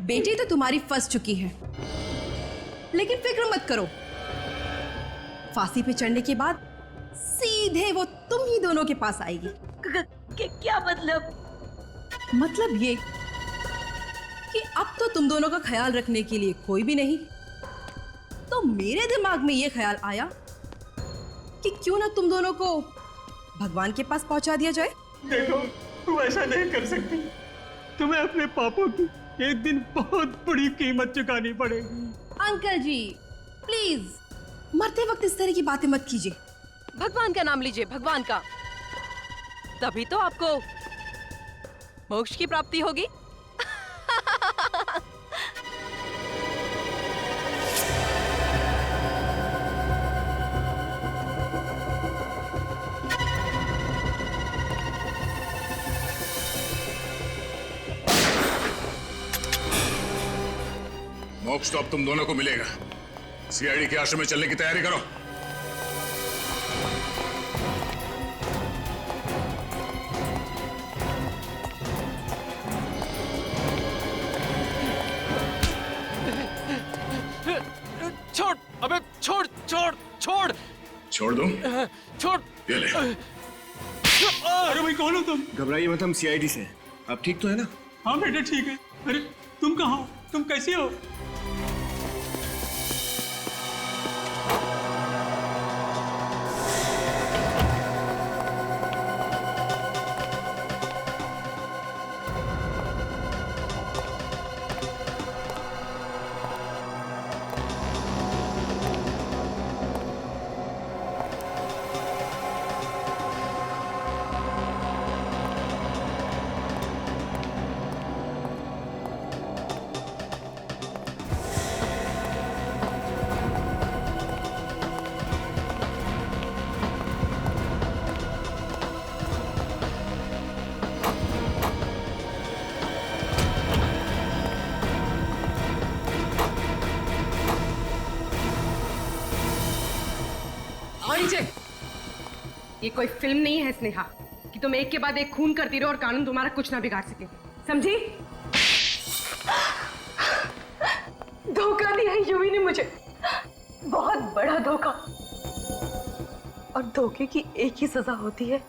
बेटी तो तुम्हारी फंस चुकी है, लेकिन फिक्र मत करो, फांसी पे चढ़ने के बाद सीधे वो तुम ही दोनों के पास आएगी। क्या मतलब? मतलब ये कि अब तो तुम दोनों का ख्याल रखने के लिए कोई भी नहीं। तो मेरे दिमाग में ये ख्याल आया कि क्यों ना तुम दोनों को भगवान के पास पहुंचा दिया जाए। देखो, तुम ऐसा नहीं कर सकती। तुम्हें अपने पापों की एक दिन बहुत बड़ी कीमत चुकानी पड़ेगी। अंकल जी प्लीज, मरते वक्त इस तरह की बातें मत कीजिए। भगवान का नाम लीजिए, भगवान का। तभी तो आपको मोक्ष की प्राप्ति होगी। मोक्ष तो अब तुम दोनों को मिलेगा। सीआईडी के आश्रम में चलने की तैयारी करो। छोड़, अबे छोड़ छोड़ छोड़। छोड़ दो? छोड़। ये ले। अरे भाई, कौन हो तुम? घबराइए मत, हम सीआईडी से। आप ठीक तो है ना? हाँ बेटा ठीक है। अरे तुम कहाँ हो? तुम कैसे हो? ये कोई फिल्म नहीं है स्नेहा कि तुम एक के बाद एक खून करती रहो और कानून तुम्हारा कुछ ना बिगाड़ सके। समझी? धोखा दिया है यूवी ने मुझे, बहुत बड़ा धोखा। और धोखे की एक ही सजा होती है,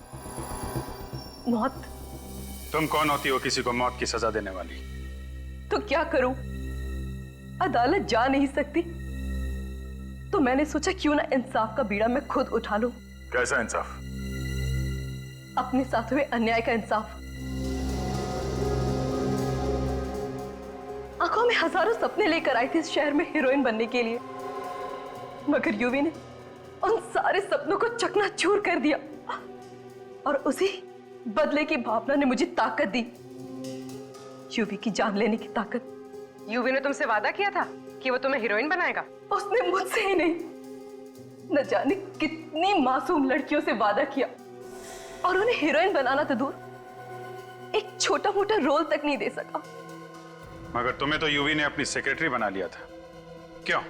मौत। तुम कौन होती हो किसी को मौत की सजा देने वाली? तो क्या करूं? अदालत जा नहीं सकती, तो मैंने सोचा क्यों ना इंसाफ का बीड़ा मैं खुद उठा लूं। कैसा इंसाफ? अपने साथ हुए अन्याय का इंसाफ। आंखों में हजारों सपने लेकर आई थी इस शहर में हीरोइन बनने के लिए, मगर यूवी ने उन सारे सपनों को चकनाचूर कर दिया। और उसी बदले की भावना ने मुझे ताकत दी, यूवी की जान लेने की ताकत। यूवी ने तुमसे वादा किया था कि वो तुम्हें हीरोइन बनाएगा। उसने मुझसे ही नहीं, न जाने कितनी मासूम लड़कियों से वादा किया, और उन्हें हीरोइन बनाना तो दूर, एक छोटा मोटा रोल तक नहीं दे सका। मगर तुम्हें तो यूवी ने अपनी सेक्रेटरी बना लिया था, क्यों?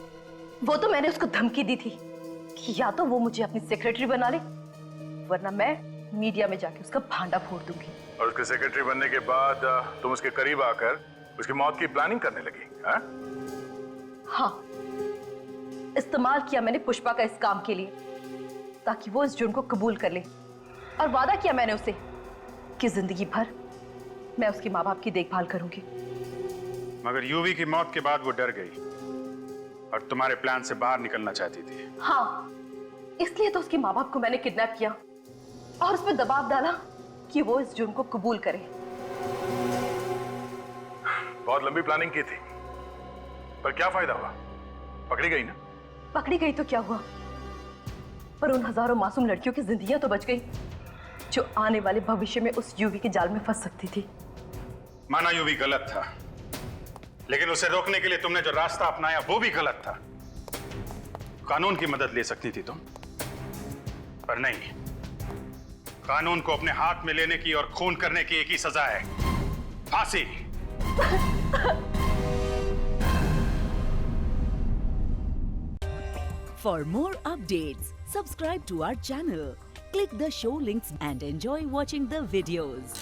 वो तो मैंने उसको धमकी दी थी कि या तो वो मुझे अपनी सेक्रेटरी बना ले, वरना मैं मीडिया में जाके उसका भांडा फोड़ दूंगी। और उसके सेक्रेटरी बनने के बाद तुम उसके करीब आकर उसकी मौत की प्लानिंग करने लगी, हाँ? हाँ, इस्तेमाल किया मैंने पुष्पा का इस काम के लिए, ताकि वो इस जुर्म को कबूल कर ले। और वादा किया मैंने उसे कि जिंदगी भर मैं उसके माँ बाप की देखभाल करूंगी। मगर यूवी की मौत के बाद वो डर गई और तुम्हारे प्लान से बाहर निकलना चाहती थी। हाँ, इसलिए तो उसके माँ बाप को मैंने किडनैप किया और उस पर दबाव डाला कि वो इस जुर्म को कबूल करे। बहुत लंबी प्लानिंग की थी, पर क्या फायदा हुआ? पकड़ी गई ना? पकड़ी गई तो क्या हुआ, पर उन हजारों मासूम लड़कियों की जिंदगियां तो बच गई, जो आने वाले भविष्य में उस यूवी के जाल में फंस सकती थी। माना यूवी गलत था, लेकिन उसे रोकने के लिए तुमने जो रास्ता अपनाया वो भी गलत था। कानून की मदद ले सकती थी तुम, पर नहीं। कानून को अपने हाथ में लेने की और खून करने की एक ही सजा है, फांसी। For more updates, subscribe to our channel, click the show links and enjoy watching the videos.